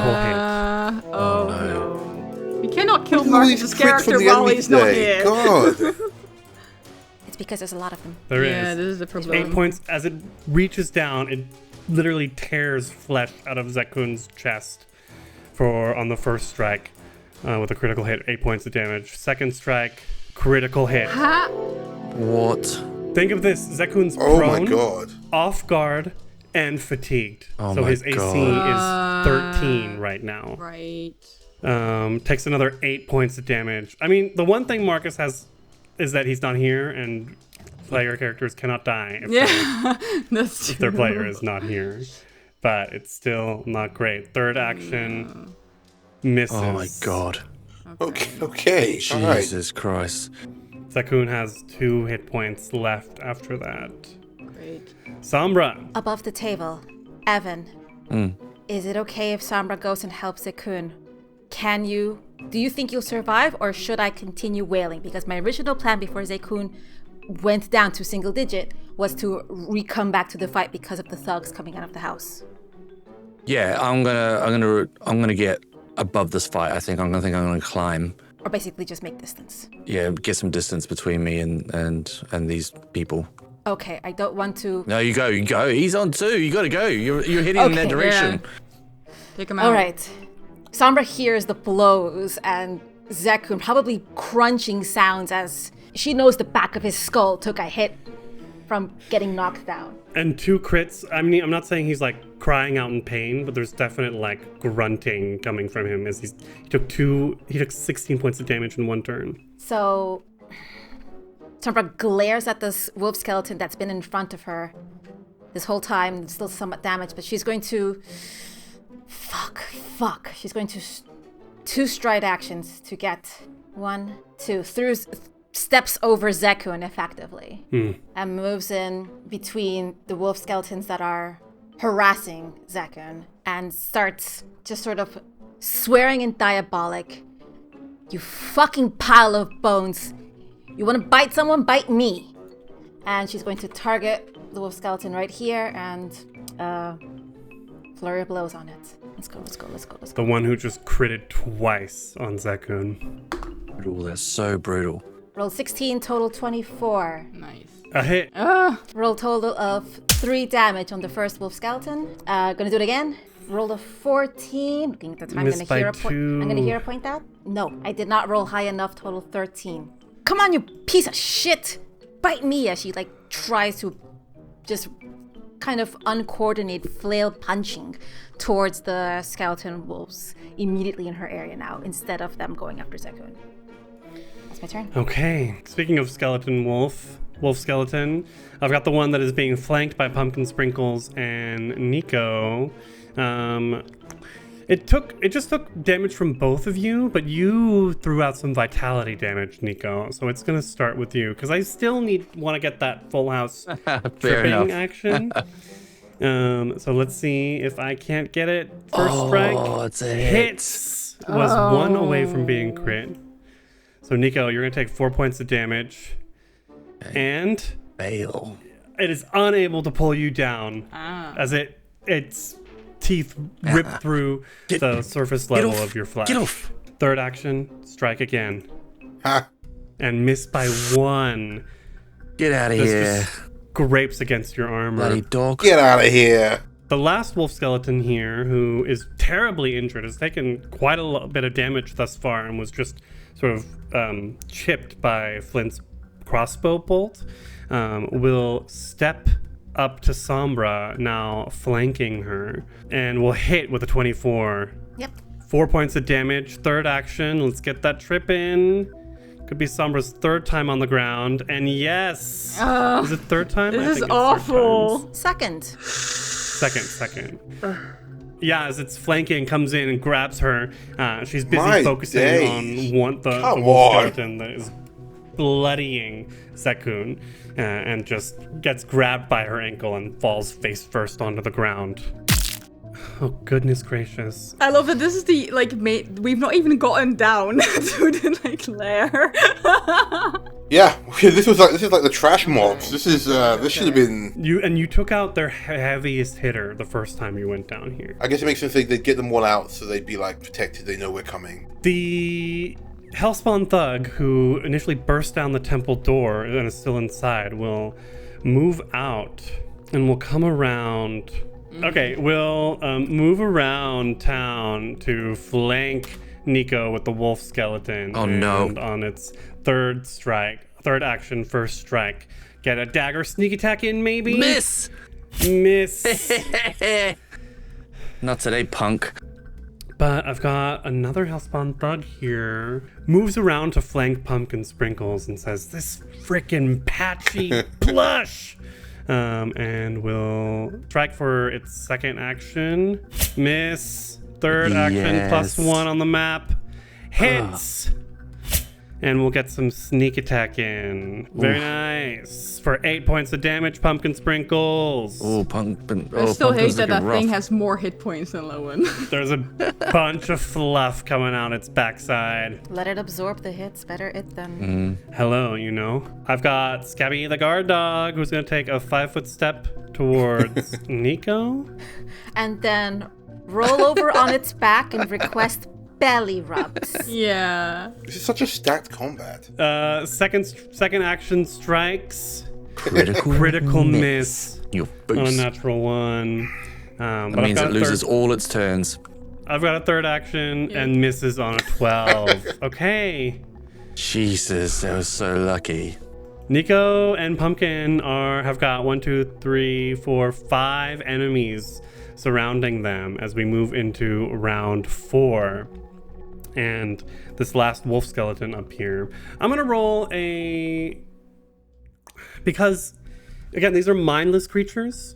[SPEAKER 5] Oh no. We cannot kill
[SPEAKER 4] Look at all these
[SPEAKER 5] Marcus's
[SPEAKER 4] crits
[SPEAKER 5] character
[SPEAKER 4] from the
[SPEAKER 5] while
[SPEAKER 4] enemy
[SPEAKER 5] he's not
[SPEAKER 4] today.
[SPEAKER 5] here.
[SPEAKER 4] God.
[SPEAKER 3] It's because there's a lot of them.
[SPEAKER 2] There is.
[SPEAKER 5] Yeah, this is the problem.
[SPEAKER 2] 8 points. As it reaches down, it literally tears flesh out of Zekun's chest on the first strike with a critical hit, 8 points of damage. Second strike, critical hit.
[SPEAKER 5] Ha!
[SPEAKER 1] What?
[SPEAKER 2] Think of this: Zekun's
[SPEAKER 4] Oh
[SPEAKER 2] prone,
[SPEAKER 4] my god.
[SPEAKER 2] off guard, and fatigued.
[SPEAKER 1] Oh
[SPEAKER 2] so
[SPEAKER 1] my
[SPEAKER 2] his AC
[SPEAKER 1] God.
[SPEAKER 2] is 13 right now.
[SPEAKER 5] Right.
[SPEAKER 2] Takes another 8 points of damage. I mean, the one thing Marcus has is that he's not here, and player characters cannot die if
[SPEAKER 5] Yeah, that's true.
[SPEAKER 2] their player is not here. But it's still not great. Third action misses.
[SPEAKER 1] Oh my god.
[SPEAKER 4] Okay. All right.
[SPEAKER 1] Jesus Christ.
[SPEAKER 2] Zekun has 2 hit points left after that.
[SPEAKER 5] Great.
[SPEAKER 2] Sombra.
[SPEAKER 3] Above the table, Evan. Is it okay if Sombra goes and helps Zekun? Do you think you'll survive, or should I continue wailing? Because my original plan before Zekun went down to single digit was to come back to the fight because of the thugs coming out of the house.
[SPEAKER 1] Yeah, I'm gonna get above this fight. I think I'm gonna climb.
[SPEAKER 3] Or basically just make distance.
[SPEAKER 1] Yeah, get some distance between me and these people.
[SPEAKER 3] Okay, I don't want to...
[SPEAKER 1] No, you go. He's on 2. You gotta go. You're heading in that
[SPEAKER 3] Okay.
[SPEAKER 1] direction.
[SPEAKER 5] Take him out.
[SPEAKER 3] All right. Sombra hears the blows and Zekun probably crunching sounds as she knows the back of his skull took a hit from getting knocked down.
[SPEAKER 2] And 2 crits. I mean, I'm not saying he's like crying out in pain, but there's definite like grunting coming from him as he took 16 points of damage in 1 turn.
[SPEAKER 3] So Sombra glares at this wolf skeleton that's been in front of her this whole time, still somewhat damaged, but she's going to... Fuck. She's going to 2 stride actions to get 1, 2 through steps over Zekun effectively and moves in between the wolf skeletons that are harassing Zekun and starts just sort of swearing in diabolic. You fucking pile of bones. You want to bite someone? Bite me. And she's going to target the wolf skeleton right here and flurry of blows on it. Let's go.
[SPEAKER 2] The one who just critted twice on Zekun.
[SPEAKER 1] Brutal, that's so brutal.
[SPEAKER 3] Roll 16, total 24.
[SPEAKER 5] Nice.
[SPEAKER 2] A hit.
[SPEAKER 3] Roll total of 3 damage on the first wolf skeleton. Gonna do it again. Roll a 14. Looking at the time,
[SPEAKER 2] Missed by 2.
[SPEAKER 3] I'm gonna hear a point out. No, I did not roll high enough. Total 13. Come on, you piece of shit! Bite me as she tries to just kind of uncoordinated flail punching towards the skeleton wolves immediately in her area now, instead of them going after Zekun. That's my turn.
[SPEAKER 2] Okay. Speaking of skeleton wolf skeleton, I've got the one that is being flanked by Pumpkin Sprinkles and Nikau. It just took damage from both of you, but you threw out some vitality damage, Nikau. So it's gonna start with you because I still want to get that full house tripping action. So let's see if I can't get it. First strike.
[SPEAKER 1] It's a
[SPEAKER 2] Hits was 1 away from being crit. So Nikau, you're gonna take 4 points of damage, and
[SPEAKER 1] fail.
[SPEAKER 2] it is unable to pull you down as its teeth rip through the surface level of your flesh.
[SPEAKER 1] Get off.
[SPEAKER 2] Third action, strike again.
[SPEAKER 4] Ha!
[SPEAKER 2] And miss by 1.
[SPEAKER 1] Get out of
[SPEAKER 2] This
[SPEAKER 1] here.
[SPEAKER 2] just scrapes against your armor.
[SPEAKER 1] Bloody dog.
[SPEAKER 4] Get out of here!
[SPEAKER 2] The last wolf skeleton here, who is terribly injured, has taken quite a bit of damage thus far and was just sort of chipped by Flint's crossbow bolt, will step up to Sombra, now flanking her, and will hit with a 24.
[SPEAKER 3] Yep.
[SPEAKER 2] 4 points of damage. Third action. Let's get that trip in. Could be Sombra's 3rd time on the ground. And yes! Is it 3rd time?
[SPEAKER 5] This
[SPEAKER 2] I
[SPEAKER 5] is
[SPEAKER 2] think it's 3rd
[SPEAKER 5] awful.
[SPEAKER 2] time.
[SPEAKER 3] Second.
[SPEAKER 2] Second. Yeah, as it's flanking, comes in and grabs her. She's busy
[SPEAKER 4] My
[SPEAKER 2] focusing
[SPEAKER 4] days.
[SPEAKER 2] on the
[SPEAKER 4] Come
[SPEAKER 2] wolf
[SPEAKER 4] on.
[SPEAKER 2] skeleton that is bloodying Zekun, and just gets grabbed by her ankle and falls face first onto the ground. Oh, goodness gracious.
[SPEAKER 5] I love that this is the, we've not even gotten down to the, lair.
[SPEAKER 4] Yeah, this is like the trash mobs. This should have been.
[SPEAKER 2] You took out their heaviest hitter the first time you went down here.
[SPEAKER 4] I guess it makes sense they'd get them all out so they'd be protected. They know we're coming.
[SPEAKER 2] The Hellspawn thug who initially burst down the temple door and is still inside will move out and will come around. Okay, we'll move around town to flank Nikau with the wolf skeleton.
[SPEAKER 1] Oh, no.
[SPEAKER 2] And on its third action, first strike, get a dagger sneak attack in, maybe?
[SPEAKER 1] Miss! Not today, punk.
[SPEAKER 2] But I've got another Hellspawn thug here. Moves around to flank Pumpkin Sprinkles and says, "This frickin' patchy plush!" And will strike for its second action. Miss. Third action, +1 on the map. Hits! And we'll get some sneak attack in. Very nice. For 8 points of damage, Pumpkin Sprinkles.
[SPEAKER 1] Oh, pumpkin.
[SPEAKER 5] I still hate
[SPEAKER 1] Pumpkin's
[SPEAKER 5] that
[SPEAKER 1] looking rough.
[SPEAKER 5] thing has more hit points than Lowen.
[SPEAKER 2] There's a bunch of fluff coming out its backside.
[SPEAKER 3] Let it absorb the hits. Better it than.
[SPEAKER 2] Hello, I've got Scabby the guard dog, who's going to take a 5-foot step towards Nikau.
[SPEAKER 3] And then roll over on its back and request belly rubs.
[SPEAKER 5] Yeah.
[SPEAKER 4] This is such a stacked combat.
[SPEAKER 2] Second action strikes.
[SPEAKER 1] Critical
[SPEAKER 2] miss.
[SPEAKER 1] Your
[SPEAKER 2] On a
[SPEAKER 1] boost.
[SPEAKER 2] natural 1.
[SPEAKER 1] That means it loses all its turns.
[SPEAKER 2] I've got a third action and misses on a 12. Okay.
[SPEAKER 1] Jesus, that was so lucky.
[SPEAKER 2] Nikau and Pumpkin have got 5 enemies surrounding them as we move into round 4. And this last wolf skeleton up here, I'm gonna roll because again, these are mindless creatures.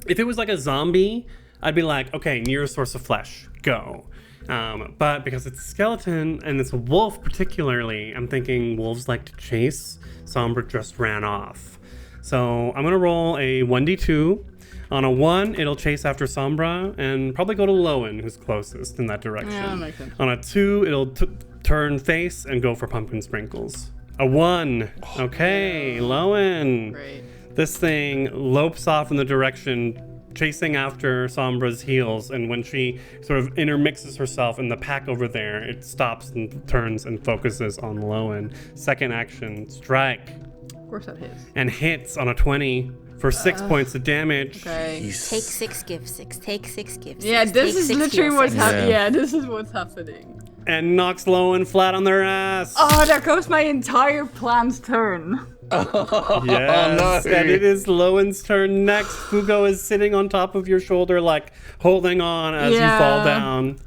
[SPEAKER 2] If it was like a zombie, I'd be like, okay, nearest source of flesh, go. But because it's a skeleton and it's a wolf particularly, I'm thinking wolves like to chase. Sombra just ran off. So I'm going to roll a 1d2. On a 1, it'll chase after Sombra and probably go to Lowen, who's closest in that direction.
[SPEAKER 5] Yeah, that makes sense.
[SPEAKER 2] On a 2, it'll turn face and go for pumpkin sprinkles. A 1. Okay, Lowen.
[SPEAKER 5] Great.
[SPEAKER 2] This thing lopes off in the direction chasing after Sombra's heels, and when she sort of intermixes herself in the pack over there, it stops and turns and focuses on Lowen. Second action, strike.
[SPEAKER 5] Of course that hits.
[SPEAKER 2] And hits on a 20 for 6 points of damage.
[SPEAKER 5] Okay.
[SPEAKER 3] Take 6, give 6. Take 6, give 6.
[SPEAKER 5] Yeah, this
[SPEAKER 3] Take
[SPEAKER 5] is
[SPEAKER 3] 6,
[SPEAKER 5] literally
[SPEAKER 3] heal
[SPEAKER 5] what's
[SPEAKER 3] 6.
[SPEAKER 5] happening. Yeah, this is what's happening.
[SPEAKER 2] And knocks Lowen flat on their ass.
[SPEAKER 5] Oh, there goes my entire plan's turn.
[SPEAKER 2] Yes,
[SPEAKER 1] no.
[SPEAKER 2] and it is Lowen's turn next. Fugo is sitting on top of your shoulder, like holding on as you fall down.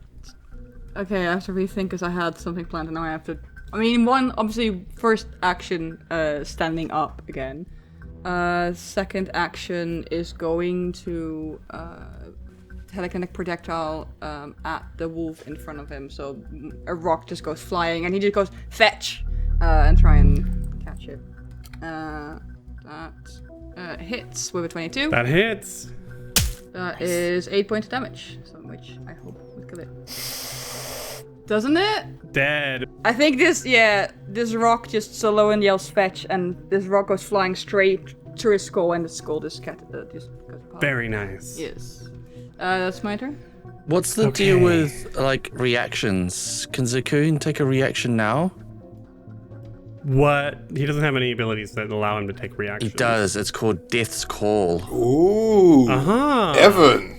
[SPEAKER 5] Okay, I have to rethink because I had something planned and now I have to. I mean, one, obviously, first action, standing up again. Second action is going to telekinetic projectile at the wolf in front of him. So a rock just goes flying and he just goes, fetch! And try and catch it. That hits with a 22.
[SPEAKER 2] That hits.
[SPEAKER 5] That is 8 points of damage, so which I hope would kill it. Doesn't it?
[SPEAKER 2] Dead.
[SPEAKER 5] I think this rock just solo and yells fetch, and this rock goes flying straight through his skull, and the skull just goes apart.
[SPEAKER 2] Very nice.
[SPEAKER 5] Yes. That's my turn.
[SPEAKER 1] What's the deal with like reactions? Can Zakun take a reaction now?
[SPEAKER 2] What? He doesn't have any abilities that allow him to take reactions.
[SPEAKER 1] He does. It's called Death's Call.
[SPEAKER 4] Ooh.
[SPEAKER 2] Uh-huh.
[SPEAKER 4] Evan.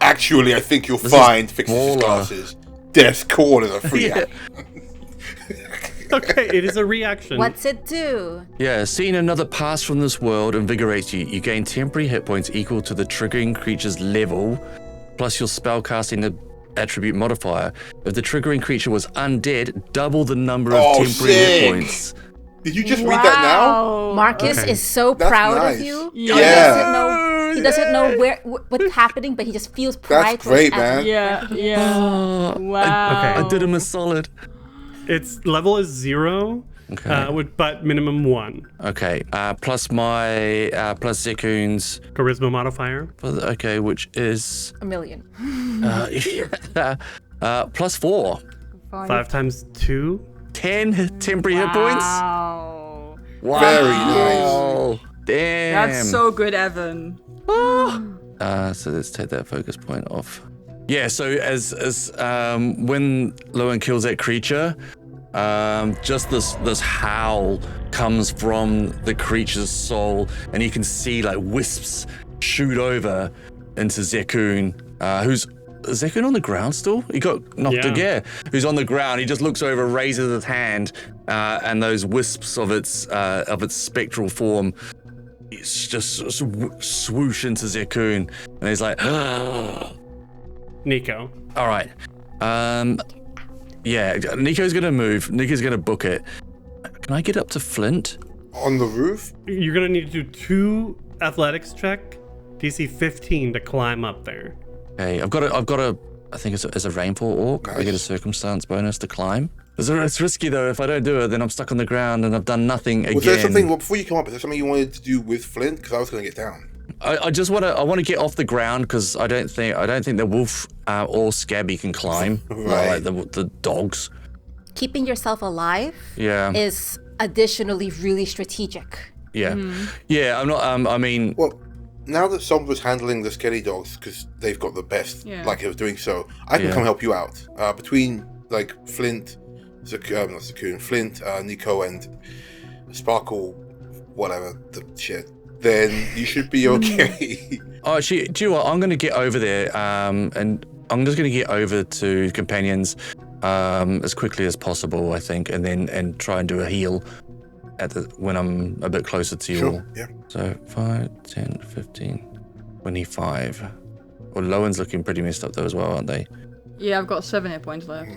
[SPEAKER 4] Actually, I think you'll find, fixing his glasses, Death's Call is a free action.
[SPEAKER 2] Okay, it is a reaction.
[SPEAKER 3] What's it do?
[SPEAKER 1] Yeah, seeing another pass from this world invigorates you. You gain temporary hit points equal to the triggering creature's level, plus your spellcasting attribute modifier. If the triggering creature was undead, double the number of temporary hit points.
[SPEAKER 4] Did you just read that now?
[SPEAKER 3] Marcus
[SPEAKER 2] Okay.
[SPEAKER 3] is so
[SPEAKER 4] That's
[SPEAKER 3] proud
[SPEAKER 4] nice.
[SPEAKER 3] of you.
[SPEAKER 4] Yeah.
[SPEAKER 3] He doesn't know what's happening, but he just feels pride.
[SPEAKER 4] That's great,
[SPEAKER 3] towards
[SPEAKER 4] man.
[SPEAKER 3] Evan.
[SPEAKER 5] Yeah. Wow.
[SPEAKER 2] Okay.
[SPEAKER 1] I did him a solid.
[SPEAKER 2] Its level is 0,
[SPEAKER 1] Okay.
[SPEAKER 2] but minimum 1.
[SPEAKER 1] Okay, plus my, plus Zekun's,
[SPEAKER 2] Charisma modifier.
[SPEAKER 1] okay, which is,
[SPEAKER 3] A million.
[SPEAKER 1] plus 4.
[SPEAKER 2] 5 times 2.
[SPEAKER 1] 10 temporary hit points?
[SPEAKER 5] Wow.
[SPEAKER 1] Wow.
[SPEAKER 4] Very nice.
[SPEAKER 1] Damn.
[SPEAKER 5] That's so good, Evan.
[SPEAKER 1] So let's take that focus point off. Yeah, so as when Lowen kills that creature, just this howl comes from the creature's soul, and you can see like wisps shoot over into Zekun, who's Zekun on the ground still? He got knocked again. Who's on the ground? He just looks over, raises his hand, and those wisps of its spectral form, it's just swoosh into Zekun, and he's like,
[SPEAKER 2] Nikau.
[SPEAKER 1] all right. Yeah, Nico's gonna move. Nico's gonna book it. Can I get up to Flint?
[SPEAKER 4] On the roof?
[SPEAKER 2] You're going to need to do 2 athletics check, DC 15 to climb up there.
[SPEAKER 1] Okay, I've got a. I think it's a rainfall orc. I get a circumstance bonus to climb. It's risky though. If I don't do it, then I'm stuck on the ground and I've done nothing again.
[SPEAKER 4] Was there something, well, before you come up, is there something you wanted to do with Flint? Because I was going to get down.
[SPEAKER 1] I just want to get off the ground because I don't think the wolf or Scabby can climb.
[SPEAKER 4] Right.
[SPEAKER 1] Like the dogs.
[SPEAKER 3] Keeping yourself alive is additionally really strategic.
[SPEAKER 1] Yeah. Yeah. I'm not. I mean.
[SPEAKER 4] Well, now that Sombra's handling the skelly dogs, because they've got the best likelihood of doing so, I can come help you out. Between like Flint, not Zakun, Flint, Nikau, and Sparkle, whatever the shit, then you should be okay.
[SPEAKER 1] Oh, actually, do you know what? I'm going to get over there, and I'm just going to get over to companions as quickly as possible, I think, and try and do a heal when I'm a bit closer to you all.
[SPEAKER 4] Yeah.
[SPEAKER 1] So 5, 10, 15, 25. Well, Lowen's looking pretty messed up though as well, aren't they?
[SPEAKER 5] Yeah, I've got 7 hit points left.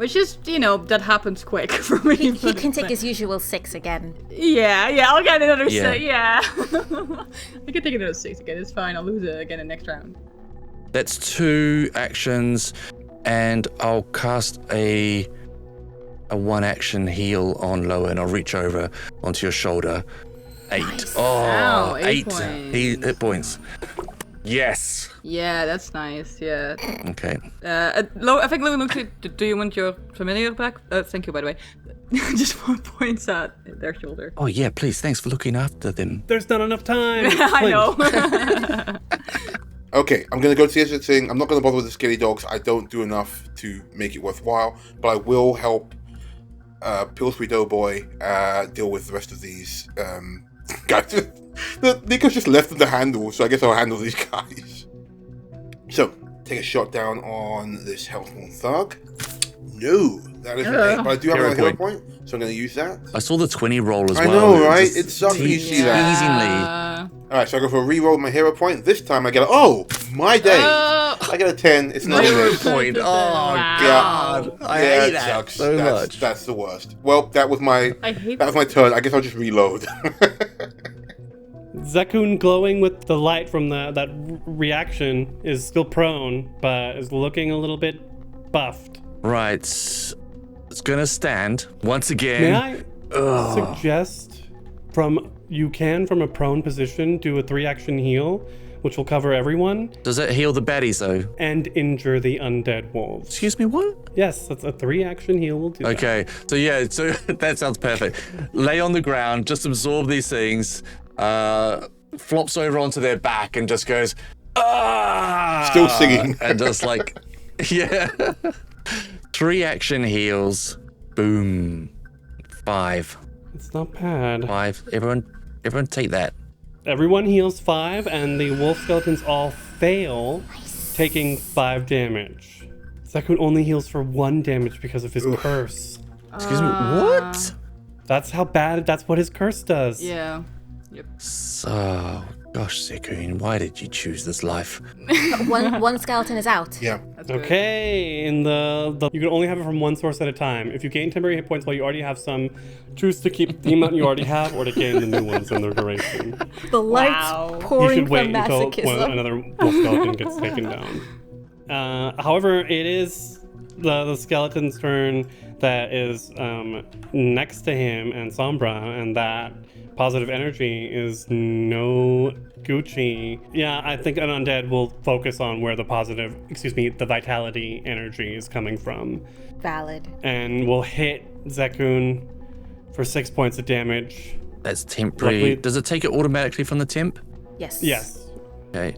[SPEAKER 5] Which is, that happens quick for me.
[SPEAKER 3] He can take his usual 6 again.
[SPEAKER 5] Yeah, I'll get another
[SPEAKER 1] Yeah.
[SPEAKER 5] 6. Yeah. I can take another 6 again. It's fine. I'll lose it again in the next round.
[SPEAKER 1] That's 2 actions, and I'll cast a 1-action heal on Lowen. I'll reach over onto your shoulder. 8.
[SPEAKER 3] Nice.
[SPEAKER 1] Oh,
[SPEAKER 5] Wow,
[SPEAKER 1] 8
[SPEAKER 5] points.
[SPEAKER 1] hit points. Yes.
[SPEAKER 5] Yeah, that's nice. Yeah.
[SPEAKER 1] Okay.
[SPEAKER 5] I think Lowen looks at, do you want your familiar back? Thank you, by the way. Just 4 points at their shoulder.
[SPEAKER 1] Oh yeah, please. Thanks for looking after them.
[SPEAKER 2] There's not enough time.
[SPEAKER 5] I
[SPEAKER 2] Clint.
[SPEAKER 5] know.
[SPEAKER 4] Okay, I'm going to go to the other thing. I'm not going to bother with the scaly dogs. I don't do enough to make it worthwhile, but I will help Pillsbury Doughboy deal with the rest of these guys. Nico's just left them to handle, so I guess I'll handle these guys. So, take a shot down on this Hellspawn Thug. No, that is an 8, but I do have
[SPEAKER 1] Hero
[SPEAKER 4] another hero
[SPEAKER 1] point.
[SPEAKER 4] point, so I'm going to use that.
[SPEAKER 1] I saw the 20 roll as
[SPEAKER 4] I
[SPEAKER 1] well.
[SPEAKER 4] know, right?
[SPEAKER 1] Just
[SPEAKER 4] It sucks when you see that.
[SPEAKER 1] Teasingly.
[SPEAKER 4] Alright, so I go for a reroll with my hero point. This time I get my day. I get a 10. It's not
[SPEAKER 1] Hero
[SPEAKER 4] good.
[SPEAKER 1] point. Oh
[SPEAKER 5] Wow.
[SPEAKER 1] god, I hate
[SPEAKER 4] it
[SPEAKER 1] that
[SPEAKER 4] sucks.
[SPEAKER 1] so
[SPEAKER 4] that's,
[SPEAKER 1] much.
[SPEAKER 4] That's the worst. Well, that was my
[SPEAKER 5] I hate
[SPEAKER 4] turn. I guess I'll just reload.
[SPEAKER 2] Zekun, glowing with the light from that reaction, is still prone, but is looking a little bit buffed.
[SPEAKER 1] Right, it's gonna stand once
[SPEAKER 2] May
[SPEAKER 1] again.
[SPEAKER 2] I suggest from a prone position, do a 3-action heal, which will cover everyone,
[SPEAKER 1] Does it heal the baddies though?
[SPEAKER 2] and injure the undead wolves.
[SPEAKER 1] Excuse me, what?
[SPEAKER 2] Yes, that's a 3-action heal. We'll do that.
[SPEAKER 1] Okay, so yeah, so that sounds perfect. Lay on the ground, just absorb these things, flops over onto their back and just goes, ah!
[SPEAKER 4] Still singing.
[SPEAKER 1] And just like, yeah. 3-action heals, boom. 5.
[SPEAKER 2] It's not bad.
[SPEAKER 1] 5. Everyone take that.
[SPEAKER 2] Everyone heals 5, and the wolf skeletons all fail, taking 5 damage. Zekun only heals for 1 damage because of his curse.
[SPEAKER 1] Excuse me, what?
[SPEAKER 2] That's what his curse does.
[SPEAKER 5] Yeah.
[SPEAKER 1] So, gosh, Zekun, why did you choose this life?
[SPEAKER 3] One skeleton is out.
[SPEAKER 4] Yeah.
[SPEAKER 5] That's good.
[SPEAKER 2] Okay, in the you can only have it from one source at a time. If you gain temporary hit points while you already have some, choose to keep the amount you already have or to gain the new ones in their duration.
[SPEAKER 3] The lights
[SPEAKER 5] Wow.
[SPEAKER 2] You
[SPEAKER 3] pouring
[SPEAKER 2] should wait
[SPEAKER 3] from
[SPEAKER 2] until
[SPEAKER 3] masochism.
[SPEAKER 2] another wolf skeleton gets taken down. However, it is the skeleton's turn that is next to him and Sombra, and that positive energy is no Gucci. Yeah, I think an undead will focus on where the vitality energy is coming from.
[SPEAKER 3] Valid.
[SPEAKER 2] And will hit Zekun for 6 points of damage.
[SPEAKER 1] That's temporary.
[SPEAKER 2] Luckily-
[SPEAKER 1] Does it take it automatically from the temp?
[SPEAKER 3] Yes.
[SPEAKER 2] Yes.
[SPEAKER 1] Okay.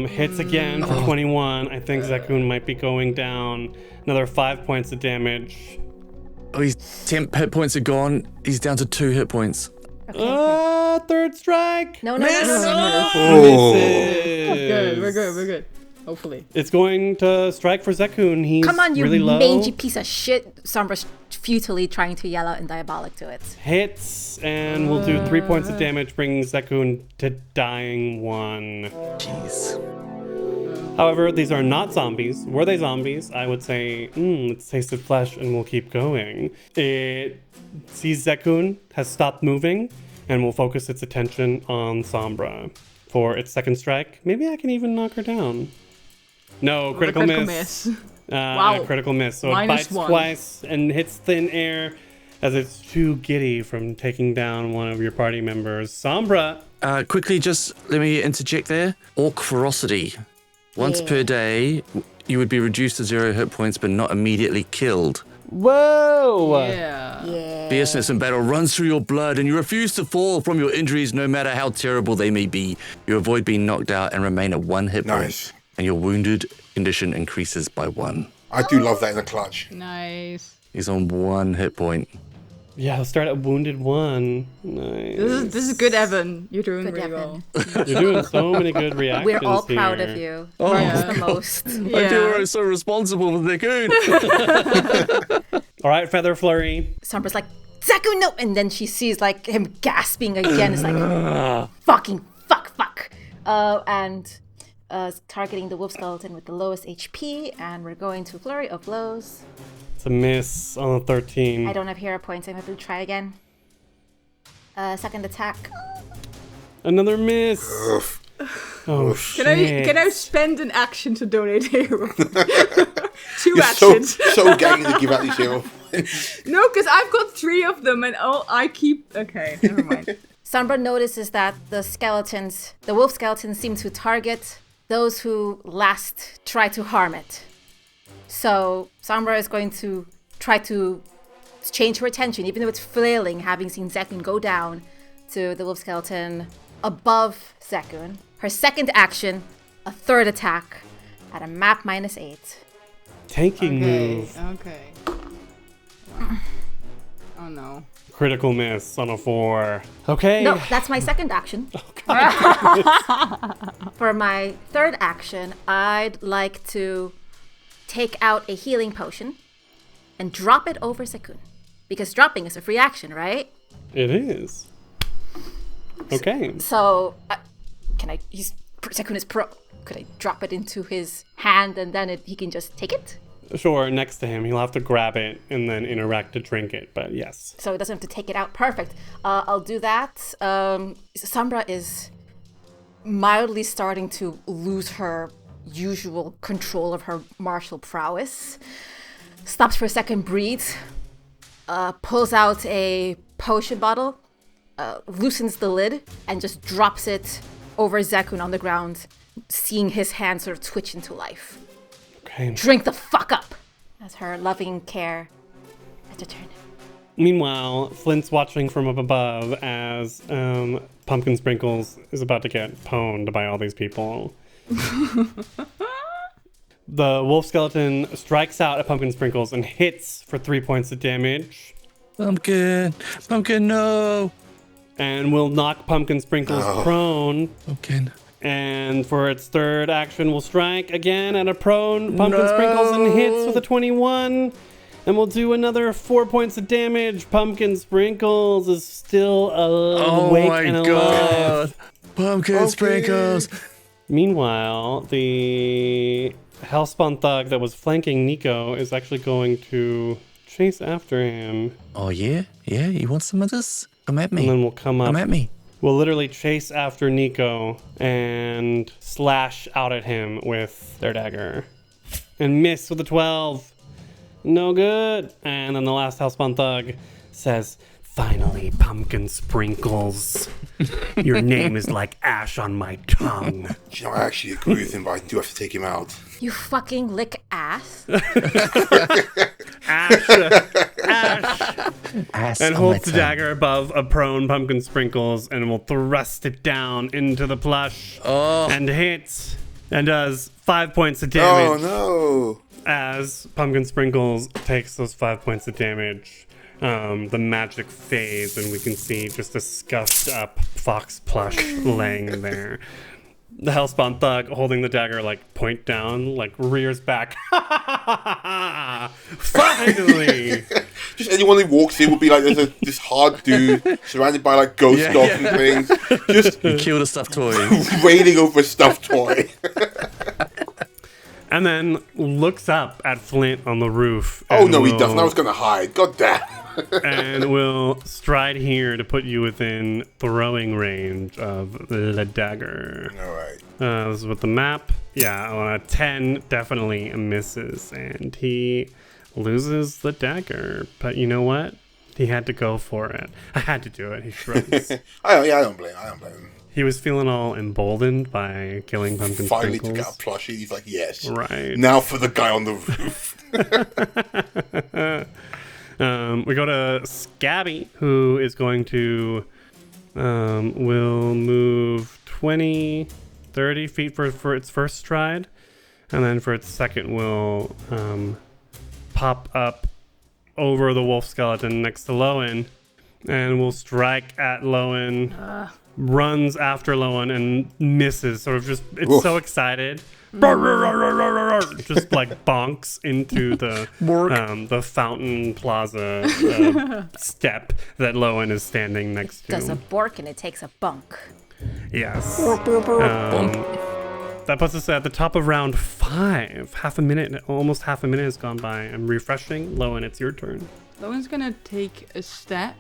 [SPEAKER 2] Hits again for 21. I think Zekun might be going down. Another 5 points of damage.
[SPEAKER 1] Oh, his temp hit points are gone. He's down to 2 hit points.
[SPEAKER 2] Third strike.
[SPEAKER 3] No.
[SPEAKER 4] Oh.
[SPEAKER 2] Misses.
[SPEAKER 5] We're good. Hopefully.
[SPEAKER 2] It's going to strike for Zekun. He's
[SPEAKER 3] Come on, you
[SPEAKER 2] really low.
[SPEAKER 3] mangy piece of shit. Sombra's futilely trying to yell out in diabolic to it.
[SPEAKER 2] Hits, and we'll do 3 points of damage, bringing Zekun to dying 1.
[SPEAKER 1] Jeez.
[SPEAKER 2] However, these are not zombies. Were they zombies, I would say, it's tasted flesh and we'll keep going. It sees Zekun has stopped moving and will focus its attention on Sombra for its second strike. Maybe I can even knock her down. No, critical miss.
[SPEAKER 5] Wow.
[SPEAKER 2] Critical miss. So it
[SPEAKER 5] Minus
[SPEAKER 2] bites
[SPEAKER 5] 1.
[SPEAKER 2] twice and hits thin air as it's too giddy from taking down one of your party members. Sombra.
[SPEAKER 1] Quickly, just let me interject there. Orc ferocity. Once per day, you would be reduced to 0 hit points, but not immediately killed.
[SPEAKER 2] Whoa!
[SPEAKER 5] Yeah.
[SPEAKER 3] Yeah.
[SPEAKER 1] Fierceness in battle runs through your blood, and you refuse to fall from your injuries, no matter how terrible they may be. You avoid being knocked out and remain at 1 hit
[SPEAKER 4] Nice.
[SPEAKER 1] point, and your wounded condition increases by 1.
[SPEAKER 4] I do love that in a clutch.
[SPEAKER 5] Nice.
[SPEAKER 1] He's on 1 hit point.
[SPEAKER 2] Yeah, I'll start at wounded 1. Nice.
[SPEAKER 5] This is good, Evan. You're doing
[SPEAKER 3] Good,
[SPEAKER 5] really
[SPEAKER 3] Evan.
[SPEAKER 5] well.
[SPEAKER 2] You're doing so many good reactions.
[SPEAKER 3] We're all proud
[SPEAKER 2] here.
[SPEAKER 3] of you.
[SPEAKER 1] Oh,
[SPEAKER 3] Mark's
[SPEAKER 5] yeah.
[SPEAKER 3] the most.
[SPEAKER 1] I feel
[SPEAKER 5] Yeah.
[SPEAKER 1] so responsible for the goon.
[SPEAKER 2] All right, Feather Flurry.
[SPEAKER 3] Sombra's like, Zeku, no! And then she sees like him gasping again. It's like, fuck. And targeting the wolf skeleton with the lowest HP, and we're going to flurry of blows.
[SPEAKER 2] It's a miss on a 13.
[SPEAKER 3] I don't have hero points. I'm going to try again. Second attack.
[SPEAKER 2] Another miss. Oh,
[SPEAKER 5] Can I spend an action to donate hero? Two
[SPEAKER 4] You're
[SPEAKER 5] actions.
[SPEAKER 4] so gang to give out these hero points.
[SPEAKER 5] No, because I've got 3 of them, and I keep. Okay, never mind.
[SPEAKER 3] Sombra notices that the wolf skeletons seem to target those who last try to harm it. So Sombra is going to try to change her attention, even though it's flailing, having seen Zekun go down, to the wolf skeleton above Zekun. Her second action, a third attack at a map -8.
[SPEAKER 2] Tanking move.
[SPEAKER 5] Okay. Oh no.
[SPEAKER 2] Critical miss on a 4. Okay.
[SPEAKER 3] No, that's my second action. For my third action, I'd like to take out a healing potion and drop it over Zekun. Because dropping is a free action, right?
[SPEAKER 2] It is. Okay.
[SPEAKER 3] So, Zekun is pro. Could I drop it into his hand and then he can just take it?
[SPEAKER 2] Sure, next to him. He'll have to grab it and then interact to drink it, but yes.
[SPEAKER 3] So he doesn't have to take it out. Perfect. I'll do that. Sombra is mildly starting to lose her usual control of her martial prowess. Stops for a second, breathes, pulls out a potion bottle, loosens the lid, and just drops it over Zekun on the ground, seeing his hand sort of twitch into life.
[SPEAKER 2] Okay.
[SPEAKER 3] Drink the fuck up! As her loving care at a turn.
[SPEAKER 2] Meanwhile, Flint's watching from up above as Pumpkin Sprinkles is about to get pwned by all these people. The wolf skeleton strikes out at Pumpkin Sprinkles and hits for 3 points of damage.
[SPEAKER 1] Pumpkin, no.
[SPEAKER 2] And will knock Pumpkin Sprinkles prone.
[SPEAKER 1] Pumpkin.
[SPEAKER 2] And for its third action, will strike again at a prone Pumpkin Sprinkles and hits with a 21. And we'll do another 4 points of damage. Pumpkin Sprinkles is still awake and alive.
[SPEAKER 1] Pumpkin Sprinkles.
[SPEAKER 2] Meanwhile, the Hellspawn thug that was flanking Nikau is actually going to chase after him.
[SPEAKER 1] Oh, yeah? Yeah? You want some of this? Come at me.
[SPEAKER 2] And then we'll come up.
[SPEAKER 1] Come at me.
[SPEAKER 2] We'll literally chase after Nikau and slash out at him with their dagger. And miss with a 12. No good. And then the last Hellspawn thug says, "Finally, Pumpkin Sprinkles. Your name is like ash on my tongue."
[SPEAKER 4] You know, I actually agree with him, but I do have to take him out.
[SPEAKER 3] You fucking lick ass.
[SPEAKER 2] Ash.
[SPEAKER 1] Ass
[SPEAKER 2] And
[SPEAKER 1] on
[SPEAKER 2] holds
[SPEAKER 1] my
[SPEAKER 2] the
[SPEAKER 1] tongue.
[SPEAKER 2] dagger above a prone Pumpkin Sprinkles and will thrust it down into the plush. And hits and does 5 points of damage.
[SPEAKER 4] Oh, no.
[SPEAKER 2] As Pumpkin Sprinkles takes those 5 points of damage. The magic fades and we can see just a scuffed up fox plush laying there. The Hellspawn thug holding the dagger like point down, like rears back. Finally!
[SPEAKER 4] Just anyone who walks in will be like, there's this hard dude surrounded by like ghost dogs and things, just
[SPEAKER 1] You kill the stuffed toy.
[SPEAKER 4] raining over a stuffed toy.
[SPEAKER 2] And then looks up at Flint on the roof.
[SPEAKER 4] Oh no, he doesn't. I was gonna hide. God damn.
[SPEAKER 2] And will stride here to put you within throwing range of the dagger.
[SPEAKER 4] All right.
[SPEAKER 2] This is with the map. Yeah, 10 definitely misses. And he loses the dagger. But you know what? He had to go for it. I had to do it. He shrugs.
[SPEAKER 4] I don't blame him.
[SPEAKER 2] He was feeling all emboldened by killing Pumpkin
[SPEAKER 4] Finally
[SPEAKER 2] Sprinkles.
[SPEAKER 4] took out a plushie. He's like, yes.
[SPEAKER 2] Right.
[SPEAKER 4] Now for the guy on the roof.
[SPEAKER 2] We go to Scabby, who is going to will move 20, 30 feet for its first stride. And then for its second will pop up over the wolf skeleton next to Lowen. And will strike at Lowen. Runs after Lowen and misses. Sort of just, it's
[SPEAKER 4] Oof.
[SPEAKER 2] so excited. Just like bonks into the fountain plaza step that Lowen is standing next to.
[SPEAKER 3] Does a bork and it takes a bunk.
[SPEAKER 2] Yes. that puts us at the top of round 5. Almost half a minute has gone by. I'm refreshing. Lowen, it's your turn.
[SPEAKER 5] Lowen's gonna take a step,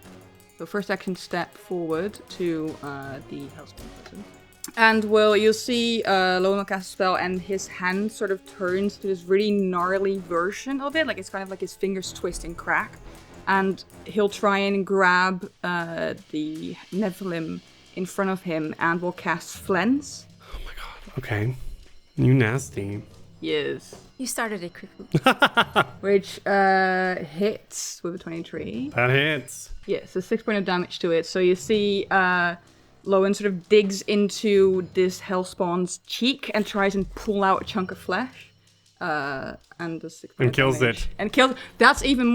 [SPEAKER 5] so first action step forward to the Hellspawn person. And you'll see Lowen will cast a spell and his hand sort of turns to this really gnarly version of it. Like it's kind of like his fingers twist and crack. And he'll try and grab the Nephilim in front of him and will cast Flens.
[SPEAKER 2] Oh my god. Okay. You nasty.
[SPEAKER 5] Yes.
[SPEAKER 3] You started it quickly.
[SPEAKER 5] Which hits with a 23.
[SPEAKER 2] That hits.
[SPEAKER 5] Yeah, so 6 points of damage to it. So you see Lowen sort of digs into this Hellspawn's cheek and tries and pull out a chunk of flesh. And does 6 points
[SPEAKER 2] And kills
[SPEAKER 5] damage.
[SPEAKER 2] it.
[SPEAKER 5] And kills. That's even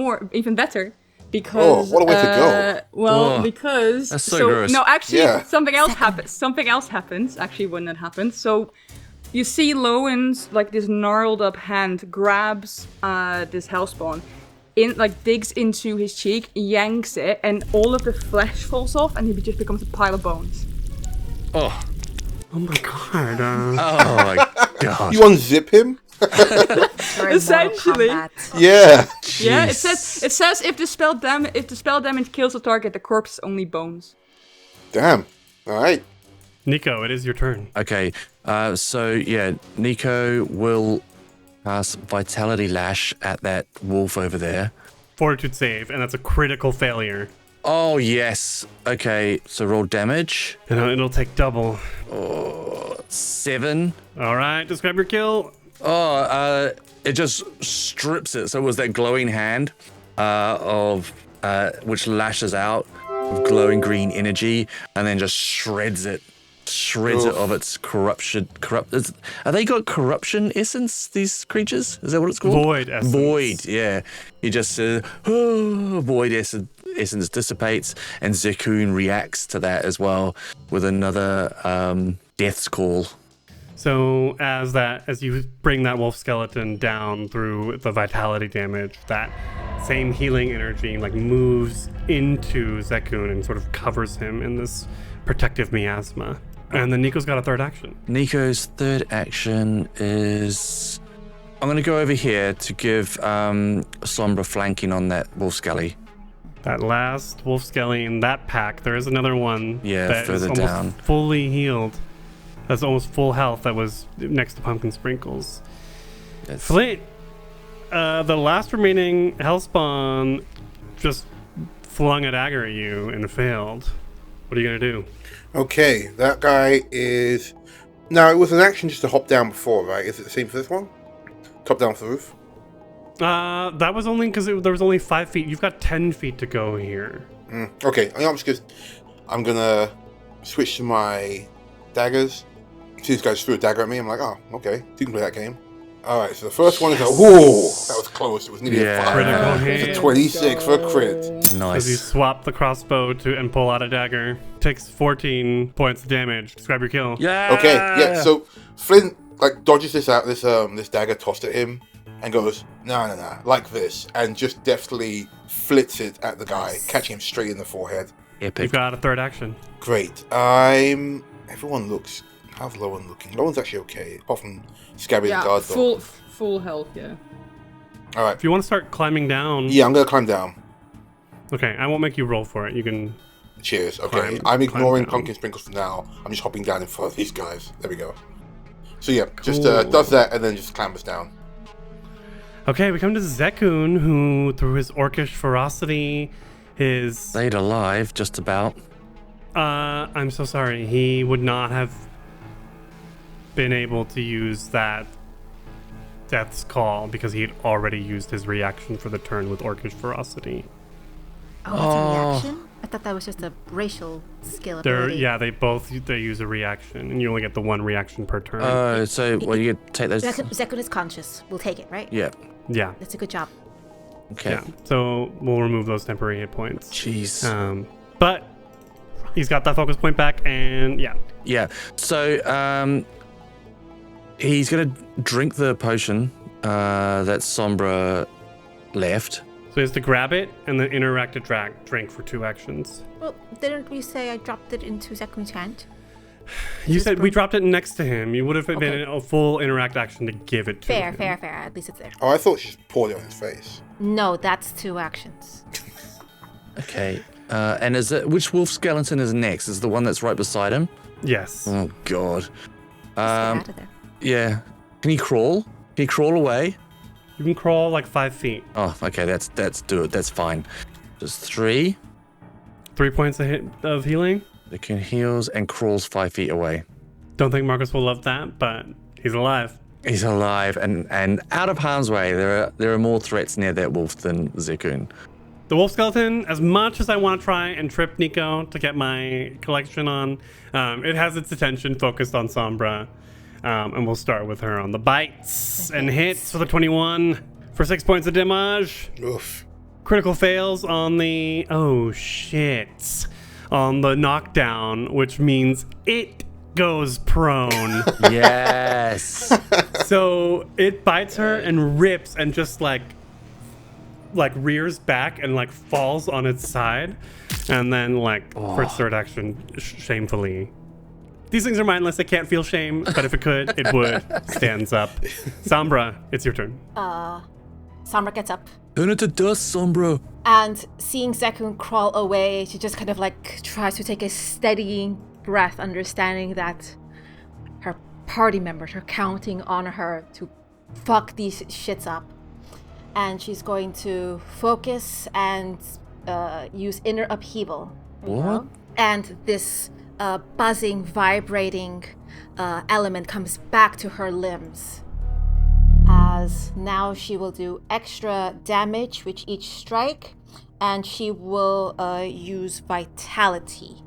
[SPEAKER 5] better. Because
[SPEAKER 4] what a way to
[SPEAKER 5] go. Because
[SPEAKER 1] that's so gross.
[SPEAKER 5] No, actually
[SPEAKER 4] Yeah.
[SPEAKER 5] something else happens. Something else happens actually when that happens. So you see Lowen's like this gnarled up hand grabs this Hellspawn, digs into his cheek, yanks it, and all of the flesh falls off, and he just becomes a pile of bones.
[SPEAKER 1] Oh.
[SPEAKER 2] Oh my god.
[SPEAKER 1] Oh my god.
[SPEAKER 4] You unzip him?
[SPEAKER 5] Essentially.
[SPEAKER 4] Yeah.
[SPEAKER 5] Yeah, it
[SPEAKER 1] Jeez.
[SPEAKER 5] says if the spell damage kills the target, the corpse is only bones.
[SPEAKER 4] Damn. All right.
[SPEAKER 2] Nikau, it is your turn.
[SPEAKER 1] Okay. Nikau will cast Vitality Lash at that wolf over there.
[SPEAKER 2] Fortitude save, and that's a critical failure.
[SPEAKER 1] Oh, yes. Okay, so roll damage.
[SPEAKER 2] And it'll take double.
[SPEAKER 1] 7.
[SPEAKER 2] All right, describe your kill.
[SPEAKER 1] It just strips it. So it was that glowing hand which lashes out with glowing green energy and then just shreds it of its corruption. Are they got corruption essence, these creatures? Is that what it's called?
[SPEAKER 2] Void essence.
[SPEAKER 1] Void, yeah. He just void essence dissipates, and Zekun reacts to that as well with another death's call.
[SPEAKER 2] So as you bring that wolf skeleton down through the vitality damage, that same healing energy moves into Zekun and sort of covers him in this protective miasma. And then Nikau's got a third action.
[SPEAKER 1] Nikau's third action is... I'm going to go over here to give Sombra flanking on that wolf skelly.
[SPEAKER 2] That last wolf skelly in that pack, there is another one that
[SPEAKER 1] further
[SPEAKER 2] is almost
[SPEAKER 1] down.
[SPEAKER 2] fully healed. That's almost full health, that was next to Pumpkin Sprinkles. Flint, the last remaining Hellspawn just flung a dagger at you and failed. What are you going to do?
[SPEAKER 4] Okay, that guy is... Now, it was an action just to hop down before, right? Is it the same for this one? Top down off the roof?
[SPEAKER 2] That was only because there was only 5 feet. You've got 10 feet to go here.
[SPEAKER 4] Okay, I'm gonna switch to my daggers. See, this guy just threw a dagger at me. I'm like, oh, okay, you can play that game. Alright, so the first one is whoa, that was close. It was nearly a 5.
[SPEAKER 2] Critical
[SPEAKER 4] It's
[SPEAKER 2] hit.
[SPEAKER 4] a 26 for a crit.
[SPEAKER 2] As you
[SPEAKER 1] Nice.
[SPEAKER 2] swap the crossbow and pull out a dagger. Takes 14 points of damage. Describe your kill.
[SPEAKER 1] Yeah.
[SPEAKER 4] Okay, yeah. So Flint dodges this dagger tossed at him, and goes nah, like this, and just deftly flits it at the guy, catching him straight in the forehead.
[SPEAKER 1] Epic.
[SPEAKER 2] You've got a third action.
[SPEAKER 4] Great. Everyone looks. How's Lowen looking? Lowen's actually okay, apart from Scabby the guard dog.
[SPEAKER 5] full health, yeah.
[SPEAKER 4] All right.
[SPEAKER 2] If you want to start climbing down...
[SPEAKER 4] Yeah, I'm gonna climb down.
[SPEAKER 2] Okay, I won't make you roll for it. You can...
[SPEAKER 4] Cheers. Okay,
[SPEAKER 2] Climb
[SPEAKER 4] I'm ignoring
[SPEAKER 2] down.
[SPEAKER 4] Pumpkin Sprinkles for now. I'm just hopping down in front of these guys. There we go. So yeah, just
[SPEAKER 2] Cool.
[SPEAKER 4] does that and then just clambers down.
[SPEAKER 2] Okay, we come to Zekun, who, through his orcish ferocity, his...
[SPEAKER 1] Stayed alive, just about.
[SPEAKER 2] I'm so sorry. He would not have been able to use that Death's Call because he had already used his reaction for the turn with orcish ferocity.
[SPEAKER 3] Oh, that's a reaction? I thought that was just a racial skill ability.
[SPEAKER 2] They use a reaction, and you only get the one reaction per turn.
[SPEAKER 1] So you take those.
[SPEAKER 3] Zekun is conscious. We'll take it, right?
[SPEAKER 1] Yeah.
[SPEAKER 2] Yeah.
[SPEAKER 3] That's a good job.
[SPEAKER 1] Okay.
[SPEAKER 2] Yeah. So we'll remove those temporary hit points.
[SPEAKER 1] Jeez.
[SPEAKER 2] But he's got that focus point back, and yeah.
[SPEAKER 1] Yeah. So he's gonna drink the potion that Sombra left.
[SPEAKER 2] So he has to grab it and then interact a drink for 2 actions.
[SPEAKER 3] Well, didn't we say I dropped it into Zekun's hand?
[SPEAKER 2] You said we dropped it next to him. You would have been a full interact action to give it to him.
[SPEAKER 3] Fair. At least it's there.
[SPEAKER 4] Oh, I thought she just poured it on his face.
[SPEAKER 3] No, that's 2 actions.
[SPEAKER 1] Okay. And is it which wolf skeleton is next? Is the one that's right beside him?
[SPEAKER 2] Yes.
[SPEAKER 1] Oh God.
[SPEAKER 3] Stay out of there.
[SPEAKER 1] Yeah. Can he crawl? Can he crawl away?
[SPEAKER 2] You can crawl like 5 feet.
[SPEAKER 1] Oh, okay. That's do it. That's fine. Just 3.
[SPEAKER 2] 3 points of healing.
[SPEAKER 1] They can heals and crawls 5 feet away.
[SPEAKER 2] Don't think Marcus will love that, but he's alive.
[SPEAKER 1] He's alive and out of harm's way. There are more threats near that wolf than Zekun.
[SPEAKER 2] The wolf skeleton, as much as I want to try and trip Nikau to get my collection on, it has its attention focused on Sombra. And we'll start with her on the bites and hits for the 21 for 6 points of damage.
[SPEAKER 4] Oof.
[SPEAKER 2] Critical fails on the on the knockdown, which means it goes prone.
[SPEAKER 1] Yes.
[SPEAKER 2] So it bites her and rips and just like rears back and like falls on its side, and then for its third action, shamefully. These things are mindless. They can't feel shame, but if it could, it would. Stands up. Sombra, it's your turn.
[SPEAKER 3] Sombra gets up.
[SPEAKER 1] Turn it to dust, Sombra.
[SPEAKER 3] And seeing Zekun crawl away, she just kind of tries to take a steady breath, understanding that her party members are counting on her to fuck these shits up. And she's going to focus and use inner upheaval.
[SPEAKER 1] What?
[SPEAKER 3] And this buzzing, vibrating element comes back to her limbs. As now she will do extra damage with each strike, and she will use vitality.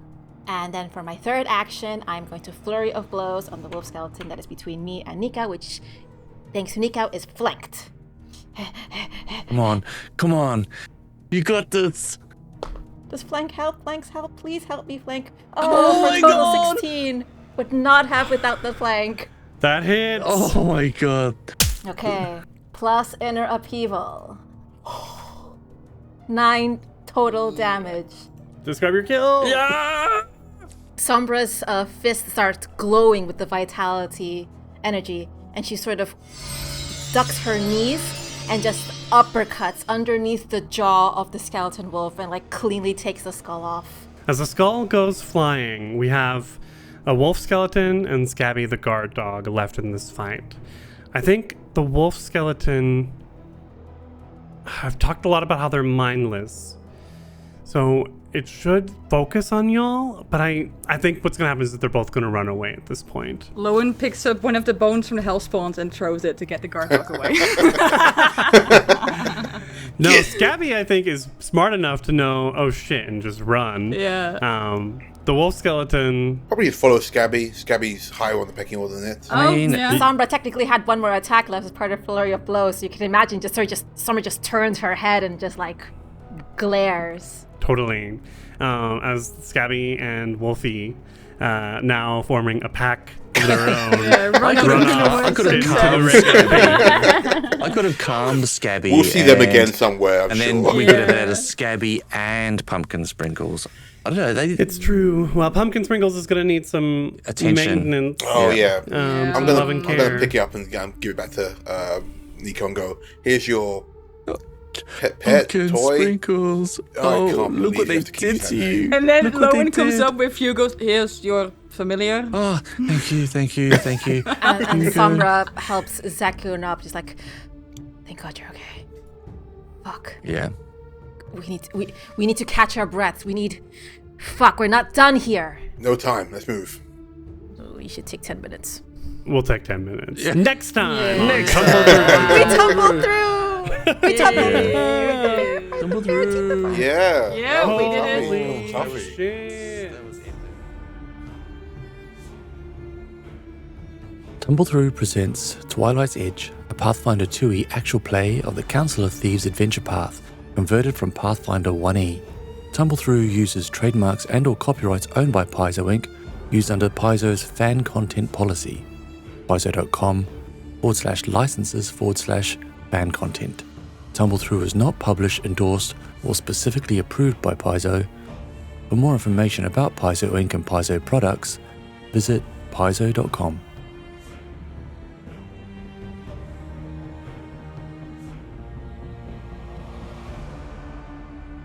[SPEAKER 3] And then for my third action, I'm going to flurry of blows on the wolf skeleton that is between me and Nikau, which, thanks to Nikau, is flanked.
[SPEAKER 1] Come on. You got this.
[SPEAKER 3] Does flank help? Flanks help? Please help me, flank.
[SPEAKER 1] Oh
[SPEAKER 3] For
[SPEAKER 1] my
[SPEAKER 3] a total
[SPEAKER 1] God.
[SPEAKER 3] 16. Would not have without the flank.
[SPEAKER 2] That hits.
[SPEAKER 1] Oh my God.
[SPEAKER 3] Okay. Plus inner upheaval. 9 total damage.
[SPEAKER 2] Describe your kill.
[SPEAKER 1] Yeah.
[SPEAKER 3] Sombra's fist starts glowing with the vitality energy, and she sort of ducks her knees and just uppercuts underneath the jaw of the skeleton wolf and cleanly takes the skull off.
[SPEAKER 2] As the skull goes flying, we have a wolf skeleton and Scabby the guard dog left in this fight. I think the wolf skeleton... I've talked a lot about how they're mindless. So it should focus on y'all, but I think what's going to happen is that they're both going to run away at this point.
[SPEAKER 5] Lowen picks up one of the bones from the hellspawns and throws it to get the guard dog away.
[SPEAKER 2] No, Scabby, I think, is smart enough to know, oh shit, and just run.
[SPEAKER 5] Yeah.
[SPEAKER 2] The wolf skeleton...
[SPEAKER 4] Probably follow Scabby. Scabby's higher on the pecking order than it.
[SPEAKER 5] Oh,
[SPEAKER 1] mean,
[SPEAKER 5] yeah.
[SPEAKER 3] Sombra technically had one more attack left as part of flurry of blows, so you can imagine Sombra just turns her head and just glares.
[SPEAKER 2] Totally. As Scabby and Wolfie now forming a pack of their own.
[SPEAKER 5] Yeah, run off.
[SPEAKER 1] I could have
[SPEAKER 2] into
[SPEAKER 1] calmed
[SPEAKER 2] the
[SPEAKER 1] Scabby. I could have calmed Scabby.
[SPEAKER 4] We'll see them again somewhere, I'm
[SPEAKER 1] And
[SPEAKER 4] sure.
[SPEAKER 1] then we could have had a Scabby and pumpkin sprinkles. I don't know.
[SPEAKER 2] It's true. Well, Pumpkin Sprinkles is going to need some
[SPEAKER 1] Attention.
[SPEAKER 2] maintenance.
[SPEAKER 4] Oh, yeah.
[SPEAKER 2] Some love and
[SPEAKER 4] I'm
[SPEAKER 2] care.
[SPEAKER 4] gonna pick it up and give it back to Nikau and go, here's your pet
[SPEAKER 1] pumpkin
[SPEAKER 4] toy.
[SPEAKER 1] sprinkles.
[SPEAKER 4] I
[SPEAKER 1] Oh,
[SPEAKER 4] can't
[SPEAKER 1] look
[SPEAKER 4] believe
[SPEAKER 1] what
[SPEAKER 4] you
[SPEAKER 1] they
[SPEAKER 4] have to keep
[SPEAKER 1] did
[SPEAKER 4] that
[SPEAKER 1] to
[SPEAKER 4] name.
[SPEAKER 1] you.
[SPEAKER 5] And then
[SPEAKER 1] Look what they
[SPEAKER 5] Lowen comes
[SPEAKER 1] did.
[SPEAKER 5] up with you, goes, here's your familiar.
[SPEAKER 1] Oh, thank you.
[SPEAKER 3] And Sombra helps Zekun up, just thank God you're okay. Fuck.
[SPEAKER 1] Yeah.
[SPEAKER 3] We need to catch our breaths. Fuck, we're not done here.
[SPEAKER 4] No time, let's move.
[SPEAKER 3] We should take 10 minutes.
[SPEAKER 2] We'll take 10 minutes.
[SPEAKER 1] Yeah.
[SPEAKER 2] Next time.
[SPEAKER 3] Yeah.
[SPEAKER 2] Next time.
[SPEAKER 3] We tumbled through! We tumbled through!
[SPEAKER 1] Tumble through.
[SPEAKER 4] Yeah.
[SPEAKER 5] Yeah, we did it.
[SPEAKER 4] Toughy.
[SPEAKER 2] Oh,
[SPEAKER 4] Toughy.
[SPEAKER 2] shit.
[SPEAKER 1] Tumble Through presents Twilight's Edge, a Pathfinder 2e actual play of the Council of Thieves adventure path, converted from Pathfinder 1e. Tumble Through uses trademarks and/or copyrights owned by Paizo Inc., used under Paizo's fan content policy. Paizo.com/licenses/fan content. Tumble Through is not published, endorsed, or specifically approved by Paizo. For more information about Paizo Inc. and Paizo products, visit paizo.com.